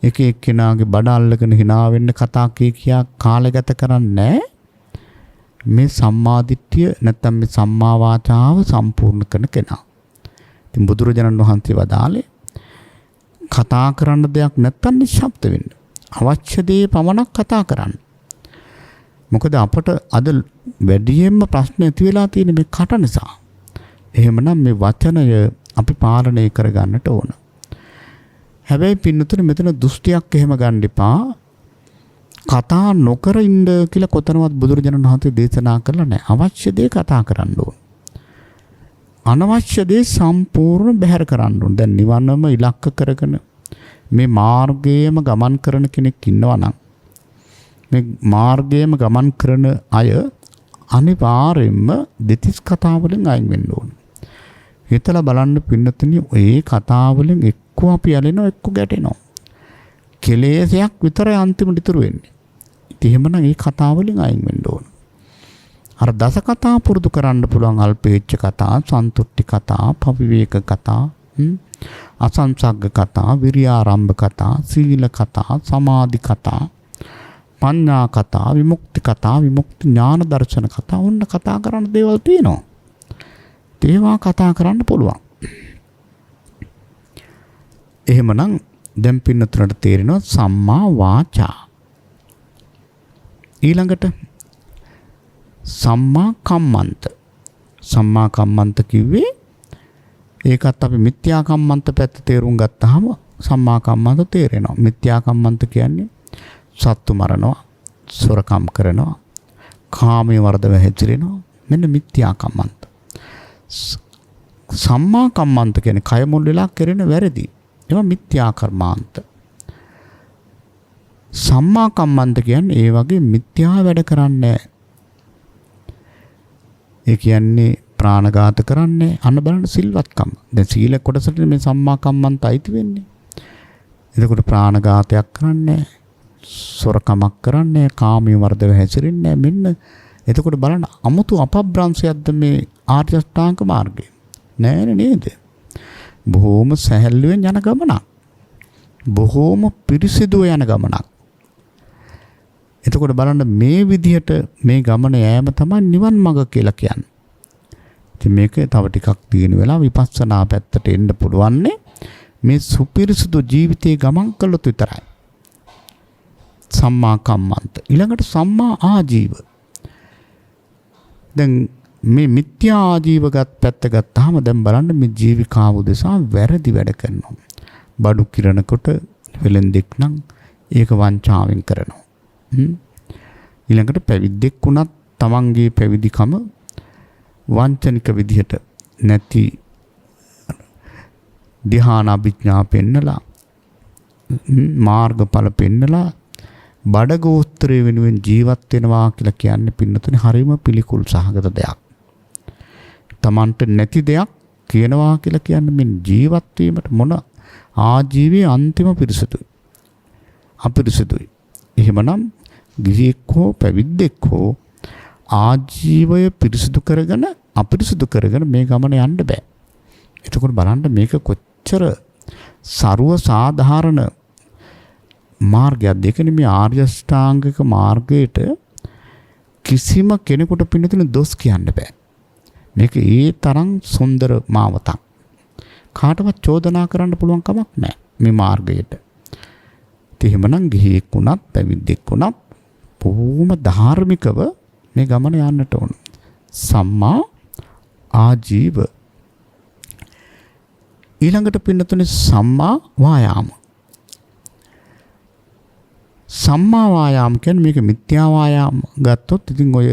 එක එක්කෙනාගේ බඩ අල්ලගෙන hina වෙන්න කතා කියා කාලය ගත කරන්නේ මේ සම්මාදිට්ඨිය නැත්නම් මේ සම්මා වාචාව සම්පූර්ණ කරන කෙනා. ඉතින් බුදුරජාණන් වහන්සේ වදාළේ කතා කරන්න දෙයක් නැත්නම් නිශ්ශබ්ද වෙන්න. අවශ්‍ය දේ පමණක් කතා කරන්න. මොකද අපට අද වැඩියෙන්ම ප්‍රශ්න ඇති වෙලා තියෙන මේ කට නිසා. එහෙමනම් මේ වචනය අපි පාලනය කරගන්නට ඕන. හැබැයි පින්නතුනේ මෙතන දෘෂ්ටියක් එහෙම ගන්න එපා. කතා නොකර ඉන්න කියලා කොතනවත් බුදුරජාණන් වහන්සේ දේශනා කරලා නැහැ. අවශ්‍ය දේ කතා කරන්න ඕන. අනවශ්‍ය දේ සම්පූර්ණ බැහැර කරන්න ඕන. දැන් නිවනම ඉලක්ක කරගෙන මේ මාර්ගයේම ගමන් කරන කෙනෙක් ඉන්නවා නම් මේ මාර්ගයේම ගමන් කරන අය අනිවාර්යයෙන්ම දෙතිස් කතා වලින් අයින් වෙන්න ඕන. හිතලා බලන්න පින්නතුනි ඒ කතා වලින් එක්ක අපි ඇලෙනවා එක්ක ගැටෙනවා. කෙලෙසයක් විතරයි අන්තිමට ඉතුරු වෙන්නේ. ඉතින් එහෙමනම් මේ කතා වලින් අයින් වෙන්න ඕන. අර දස කතා පුරුදු කරන්න පුළුවන් අල්පේච්ඡ කතා, සන්තුට්ටි කතා, පවිවේක කතා, අසංසග්ග කතා, විරියාරම්භ කතා, සීල කතා, සමාධි කතා, පඤ්ඤා කතා, විමුක්ති කතා, විමුක්ති ඥාන දර්ශන කතා ඔන්න කතා කරන්න දේවල් තියෙනවා. ඒවා කතා කරන්න පුළුවන්. එහෙමනම් දැන් පින්නතුන්ට තේරෙනවා සම්මා වාචා. ඊළඟට සම්මා කම්මන්ත. සම්මා කම්මන්ත කිව්වේ ඒකත් අපි මිත්‍යා කම්මන්ත පැත්ත තේරුම් ගත්තාම සම්මා කම්මන්ත තේරෙනවා. මිත්‍යා කම්මන්ත කියන්නේ සත්තු මරනවා, සොරකම් කරනවා, කාමයේ වර්ධව හැසිරෙනවා. මෙන්න මිත්‍යා කම්මන්ත. සම්මා කම්මන්ත කියන්නේ කය මුල් වෙලා කරන වැරදි. ඒවා මිත්‍යා කර්මාන්ත. සම්මා කම්මන්ත කියන්නේ ඒ වගේ මිත්‍යා වැඩ කරන්නේ. ඒ කියන්නේ ප්‍රාණඝාත කරන්නේ අන්න බලන්න සිල්වත්කම. දැන් සීල කොටසට මේ සම්මා කම්මන්ත අයිති වෙන්නේ. එතකොට ප්‍රාණඝාතයක් කරන්නේ, සොරකමක් කරන්නේ, කාමයේ වර්ධව හැසිරෙන්නේ. මෙන්න එතකොට බලන්න අමුතු අපබ්‍රංශයක්ද මේ ආර්ය අෂ්ටාංග මාර්ගය. නෑ නේද? බොහෝම සැහැල්ලුවෙන් යන ගමනක්. බොහෝම පිරිසිදුව යන ගමනක්. එතකොට බලන්න මේ විදිහට මේ ගමන යෑම තමයි නිවන් මඟ කියලා කියන්නේ. ඉතින් මේක තව ටිකක් දින වෙලා විපස්සනා පැත්තට එන්න පුළුවන් මේ සුපිරිසිදු ජීවිතේ ගමන් කළොත් විතරයි. සම්මා කම්මන්ත. ඊළඟට සම්මා ආජීව. දැන් මේ මිත්‍යා ආජීවගත පැත්ත ගත්තාම දැන් බලන්න මේ ජීවිකාව උදෙසා වැරදි වැඩ කරනවා. බඩු කිරනකොට වෙලෙන්දෙක් නම් ඒක වංචාවෙන් කරනවා. ඊළඟට පැවිද්දෙක් වුණත් තමන්ගේ පැවිදිකම වංචනික විදිහට නැති ධ්‍යාන අභිඥා පෙන්නලා මාර්ගඵල පෙන්නලා බඩගෝස්ත්‍රය වෙනුවෙන් ජීවත් වෙනවා කියලා කියන්නේ පින්නතුනේ හරිම පිළිකුල් සහගත දෙයක්. තමන්ට නැති දෙයක් කියනවා කියලා කියන්නේ මේ ජීවත් වීමට මොන ආජීවයේ අන්තිම පිරිසුදුයි. අපිරිසුදුයි. එහෙමනම් ගිහියෙක් හෝ පැවිද්දෙක් හෝ ආජීවය පිරිසුදු කරගෙන අපිරිසුදු කරගෙන මේ ගමන යන්න බෑ. එතකොට බලන්න මේක කොච්චර ਸਰව සාධාරණ මාර්ගයක්. දෙකනේ මේ ආර්ය ශ්‍රාංගික මාර්ගයට කිසිම කෙනෙකුට පින්නතුනේ දොස් කියන්න බෑ. මේක ඒ තරම් සුන්දර මාවතක්. කාටවත් චෝදනා කරන්න පුළුවන් කමක් නැහැ මේ මාර්ගයට. එහෙමනම් ගිහියෙක් වුණත් පැවිද්දෙක් වුණත් බොහොම ධාර්මිකව මේ ගමන යන්නට ඕන. සම්මා ආජීව. ඊළඟට පින්නතුනේ සම්මා වායාම. සම්මා වායාම කියන්නේ මේක මිත්‍යා වායාම ගත්තොත් ඉතින් ඔය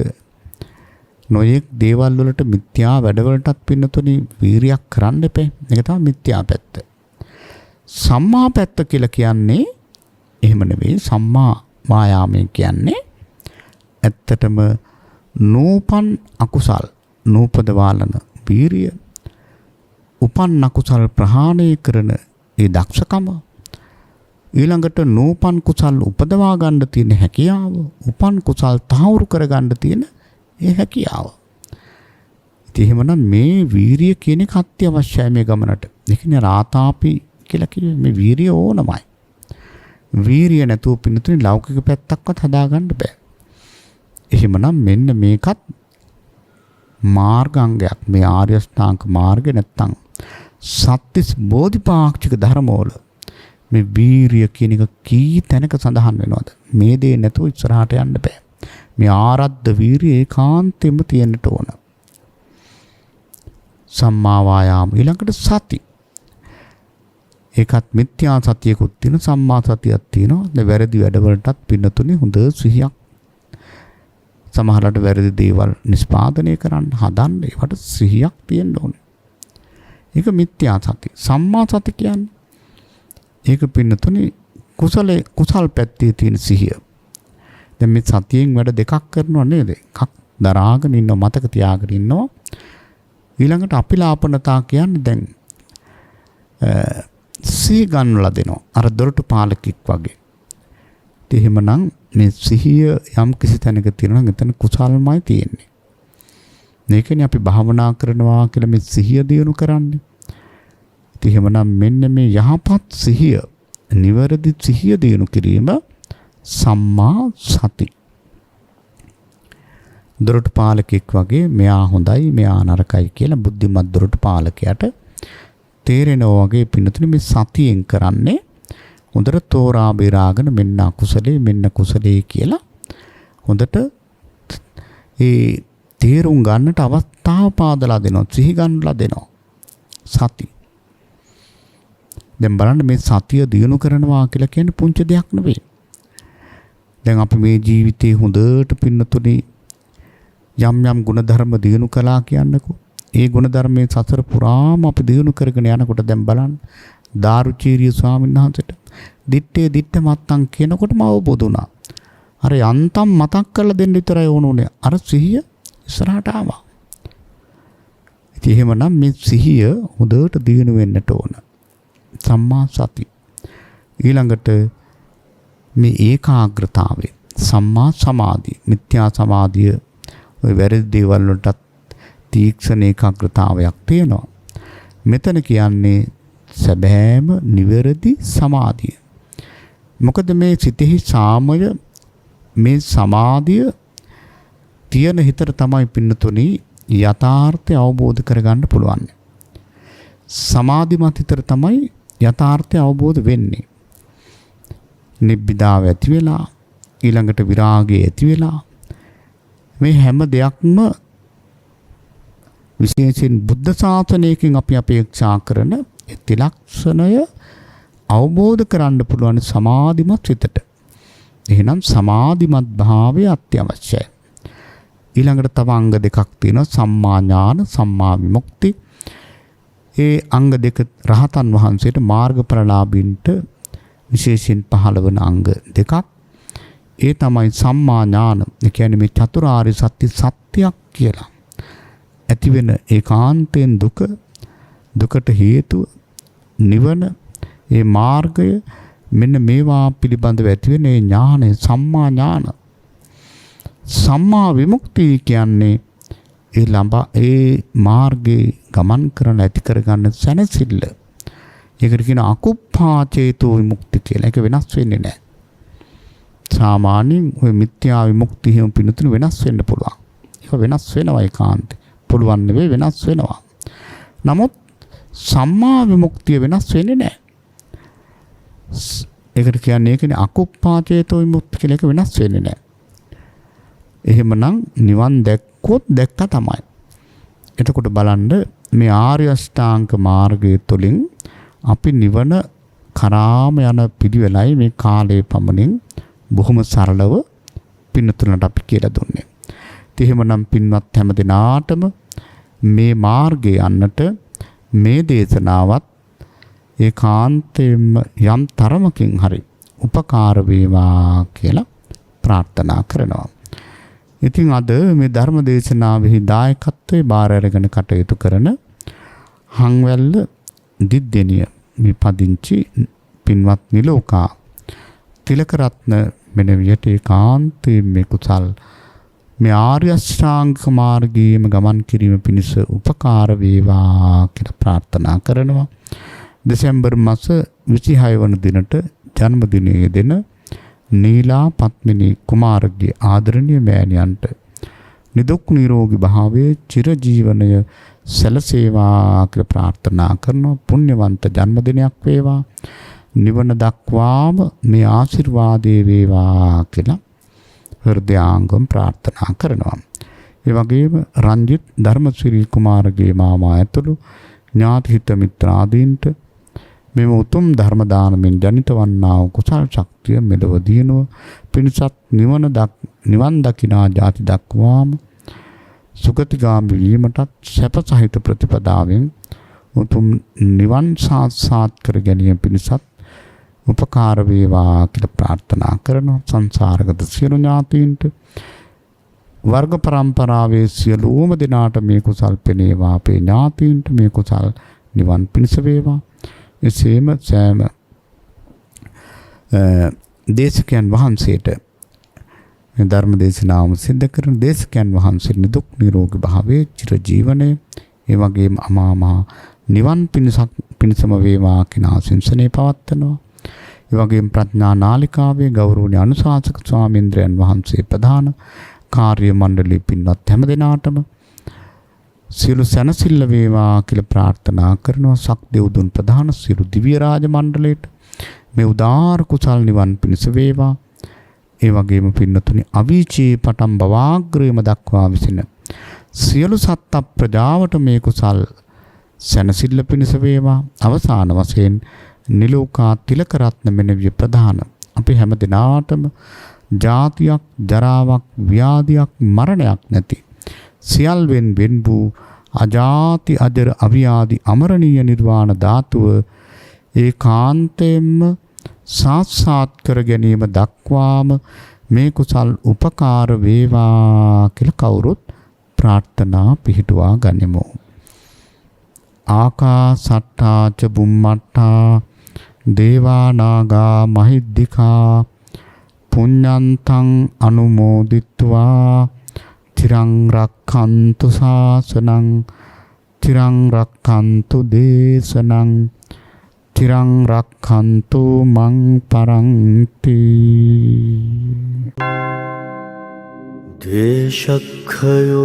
නොයෙක් දේවල් වලට මිත්‍යා වැඩවලටත් පින්නතුනේ වීරියක් කරන්න එපේ. ඒක තමයි මිත්‍යා පැත්ත. සම්මා පැත්ත කියලා කියන්නේ එහෙම නෙවෙයි. සම්මා වායාමයෙන් කියන්නේ ඇත්තටම නූපන් අකුසල් නූපදවාලන වීරිය, උපන් අකුසල් ප්‍රහාණය කරන ඒ දක්ෂකම, ඊළඟට නූපන් කුසල් උපදවා ගන්න තියෙන හැකියාව, උපන් කුසල් තහවුරු කර ගන්න තියෙන ඒ හැකියාව. ඉතින් එහෙමනම් මේ වීරිය කියන එක අත්‍යවශ්‍යයි මේ ගමනට. ඒ කියන්නේ රාතාපි කියලා කියන්නේ මේ වීරිය ඕනමයි. වීරිය නැතුව පින්නතුනේ ලෞකික පැත්තක්වත් හදාගන්න බෑ. එහෙමනම් මෙන්න මේකත් මාර්ගාංගයක්. මේ ආර්ය ශ්‍රාංග මාර්ගය නැත්තම් සත්‍තිස් බෝධිපාක්ෂික ධර්මවල මේ වීරිය කියන එක කී තැනක සඳහන් වෙනවද? මේ දේ නැතුව ඉස්සරහට යන්න බෑ. මේ ආරද්ධ වීරිය ඒකාන්තෙම තියෙන්නට ඕන. සම්මා වායාම. ඊළඟට සති. ඒකත් මිත්‍යා සතියකුත් තියෙන, සම්මා සතියක් තියෙනවා. දැන් වැරදි වැඩවලටත් පින්නතුනේ හොඳ සිහියක්. සමහරවිට වැරදි දේවල් නිෂ්පාදනය කරන්න හදන්න ඒවට සිහියක් තියෙන්න ඕනේ. ඒක මිත්‍යා සති. සම්මා සති කියන්නේ ඒක පින්නතුනේ කුසල් පැත්තේ තියෙන සිහිය. දැන් මේ සතියෙන් වැඩ දෙකක් කරනවා නේද? එකක් දරාගෙන ඉන්නව, මතක තියාගෙන ඉන්නවා. ඊළඟට අපිලාපනතා කියන්නේ දැන් සිහි ගන්නලා දෙනවා. අර දොරටු පාලකෙක් වගේ. එහෙමනම් මේ සිහිය යම් කිසි තැනක තියෙනවා නම් එතන කුසල්මයි තියෙන්නේ. මේකනේ අපි භාවනා කරනවා කියලා මේ සිහිය දියුණු කරන්නේ. ඉතින් එහෙමනම් මෙන්න මේ යහපත් සිහිය, නිවැරදි සිහිය දියුණු කිරීම සම්මා සති. දොරටු පාලකෙක් වගේ මෙයා හොඳයි මෙයා නරකයි කියලා බුද්ධිමත් දොරටු පාලකයාට තේරෙනවා වගේ පින්නතුනේ මේ සතියෙන් කරන්නේ හොඳට තෝරා බේරාගෙන මෙන්න අකුසලේ මෙන්න කුසලේ කියලා හොඳට ඒ තේරුම් ගන්නට අවස්ථාව පාදලා දෙනවා, සිහි ගන්නලා දෙනවා. සති. දැන් බලන්න මේ සතිය දිනු කරනවා කියලා කියන්නේ පුංචි දෙයක් නෙවෙයි. දැන් අපි මේ ජීවිතේ හොඳට පින්නතුනේ යම් යම් ගුණධර්ම දිනු කළා කියන්නකෝ. ඒ ගුණධර්මයේ සසර පුරාම අපි දිනු කරගෙන යනකොට දැන් බලන්න දාරුචීරිය ස්වාමීන් වහන්සේට දිත්තේ මත්තන් කියනකොටම අවබෝධ වුණා. අර යන්තම් මතක් කරලා දෙන්න විතරයි ඕනුනේ. අර සිහිය ඉස්සරහට ආවා. ඉතින් එහෙමනම් මේ සිහිය හොඳට දිනු වෙන්නට ඕන. සම්මා සති. ඊළඟට මේ ඒකාග්‍රතාවය, සම්මා සමාධිය, මිත්‍යා සමාධිය, ඔය වැරදි දේවල් වලට තීක්ෂණ ඒකාග්‍රතාවයක් තියෙනවා. මෙතන කියන්නේ සැබෑම නිවැරදි සමාධිය. මොකද මේ සිතෙහි සාමය, මේ සමාධිය තියෙන හිතට තමයි පින්නතුනි යථාර්ථය අවබෝධ කරගන්න පුළුවන්. සමාධිමත් හිතට තමයි යථාර්ථය අවබෝධ වෙන්නේ. නිබ්බිදාව ඇති වෙලා ඊළඟට විරාගය ඇති වෙලා මේ හැම දෙයක්ම විශේෂයෙන් බුද්ධ ශාසනයකින් අපි අපේක්ෂා කරන ත්‍රිලක්ෂණය අවබෝධ කරන්න පුළුවන් සමාධිමත් හිතට. එහෙනම් සමාධිමත් භාවය අත්‍යවශ්‍යයි. ඊළඟට තව අංග දෙකක් තියෙනවා, සම්මා ඥාන, සම්මා විමුක්ති. ඒ අංග දෙක රහතන් වහන්සේට මාර්ගඵලලාභීන්ට විශේෂයෙන් පහළ වන අංග දෙකක්. ඒ තමයි සම්මා ඥාන. ඒ කියන්නේ මේ චතුරාර්ය සත්‍ය සත්‍යයක් කියලා. ඇති වෙන ඒකාන්තයෙන් දුකට හේතුව නිවන, ඒ මාර්ගය, මෙන්න මේවා පිළිබඳව ඇති වෙන ඒ ඥානය සම්මා ඥාන. සම්මා විමුක්තිය කියන්නේ ඒ මාර්ගේ ගමන් කරන ඇති කරගන්න සැනසෙල්ල. ඒකට කියන අකුප්පා චේතෝ විමුක්ති කියලා. ඒක වෙනස් වෙන්නේ නැහැ. සාමාන්‍යයෙන් ওই මිත්‍යා විමුක්තිය හිම පිණුතුන වෙනස් වෙන්න පුළුවන්. ඒක වෙනස් වෙනවා ඒකාන්තේ. පුළුවන් නෙවෙයි, වෙනස් වෙනවා. නමුත් සම්මා විමුක්තිය වෙනස් වෙන්නේ නැහැ. ඒකට කියන්නේ ඒකනේ අකුප්පා චේතෝ විමුක්ති කියලා. ඒක වෙනස් වෙන්නේ නැහැ. එහෙමනම් නිවන් දැක්කොත් දැක්ක තමයි. එතකොට බලන්න මේ ආර්ය අෂ්ටාංග මාර්ගය තුළින් අපි නිවන කරාම යන පිළිවෙලයි මේ කාලයේ පමණින් බොහොම සරලව පින්නතුලට අපි කියලා දුන්නේ. ඉතින් එහෙමනම් පින්වත් හැම දිනාටම මේ මාර්ගය යන්නට මේ දේශනාවත් ඒකාන්තයෙන්ම යම් තරමකින් හරි උපකාර වේවා කියලා ප්‍රාර්ථනා කරනවා. ඉතින් අද මේ ධර්ම දේශනාවෙහි දායකත්වයේ බාර අරගෙන කටයුතු කරන හංවැල්ල දිද්දෙනිය මේ පදිංචි පින්වත් නිලෝකා තිලකරත්න මෙනවියට ඒකාන්තයෙන් මේ කුසල් මේ ආර්ය අෂ්ටාංගික මාර්ගයේම ගමන් කිරීම පිණිස උපකාර වේවා කියලා ප්‍රාර්ථනා කරනවා. දෙසැම්බර් මාස 26 වන දිනට ජන්මදිනයේ දෙන නීලා පත්මිනී කුමාරගේ ආදරණීය මෑණියන්ට නිදුක් නිරෝගී භාවයේ චිරජීවනය සැලසේවා කියලා ප්‍රාර්ථනා කරනවා. පුණ්‍යවන්ත ජන්මදිනයක් වේවා. නිවන දක්වාම මේ ආශිර්වාදේ වේවා කියලා හෘදයාංගම් ප්‍රාර්ථනා කරනවා. ඒ වගේම රංජිත් ධර්මසිරි කුමාරගේ මාමා ඇතුළු ඥාති හිත මිත්‍රාදීන්ට මෙම උතුම් ධර්ම දානමින් ජනිත වන්නා වූ කුසල ශක්තිය මෙලොව දිනුව පිණිසත් නිවන් දකිනා ජාති දක්වාම සුගතිගාමී වීමටත් සැප සහිත ප්‍රතිපදාවෙන් උතුම් නිවන් සාක්ෂාත් කර ගැනීම පිණිසත් උපකාර වේවා කියලා ප්‍රාර්ථනා කරනවා. සංසාරගත සියලු ඥාතීන්ට වර්ග පරම්පරාවේ සියලුම දෙනාට මේ කුසල් පෙනේවා. අපේ ඥාතීන්ට මේ කුසල් නිවන් පිණිස වේවා. එසේම සෑම දේශකයන් වහන්සේට ධර්ම දේශනාවම සිද්ධ කරන දේශකයන් වහන්සේ නිදුක් නිරෝගී භාවයේ චිර ජීවනයේ ඒ වගේම අමා මහ නිවන් පිණසම වේවා කියන ආශිංසනේ පවත්වනවා. ඒ වගේම ප්‍රඥා නාලිකාවේ ගෞරවනීය අනුශාසක ස්වාමීන්ද්‍රයන් වහන්සේ ප්‍රධාන කාර්ය මණ්ඩලයේ පින්වත් හැම දෙනාටම සියලු සැනසෙල්ල වේවා කියලා ප්‍රාර්ථනා කරනවා. සක්දෙව්දුන් ප්‍රධාන සියලු දිව්‍ය රාජ මණ්ඩලයට මේ උදාාර කුසල් නිවන් පිණිස වේවා. ඒ වගේම පින්නතුනි අවීචී පටන් බවාග්‍රයම දක්වා විසින සියලු සත්ත්ව ප්‍රජාවට මේ කුසල් සැනසෙල්ල පිණිස වේවා. අවසාන වශයෙන් නිලෝකා තිලක රත්න මෙනවිය ප්‍රධාන අපි හැම දිනාටම ජාතියක් ජරාවක් ව්‍යාධියක් මරණයක් නැති සියල්වෙන් වෙන් වූ අජාති අජර අවියාදි අමරණීය නිර්වාණ ධාතුව ඒකාන්තයෙන්ම සාක්ෂාත් කර ගැනීම දක්වාම මේ කුසල් උපකාර වේවා කියලා කවුරුත් ප්‍රාර්ථනා පිහිටුවා ගනිමු. ආකාසට්ටා ච බුම්මට්ටා දේවා නාග මහිද්దికා පුඤ්ඤන්තං අනුමෝදිත්වා තිරං රක්ඛන්තු ශාසනං තිරං රක්ඛන්තු දේශනං තිරං රක්ඛන්තු මං පරන්ති. දේශක්ඛයෝ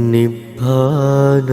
නිබ්බානං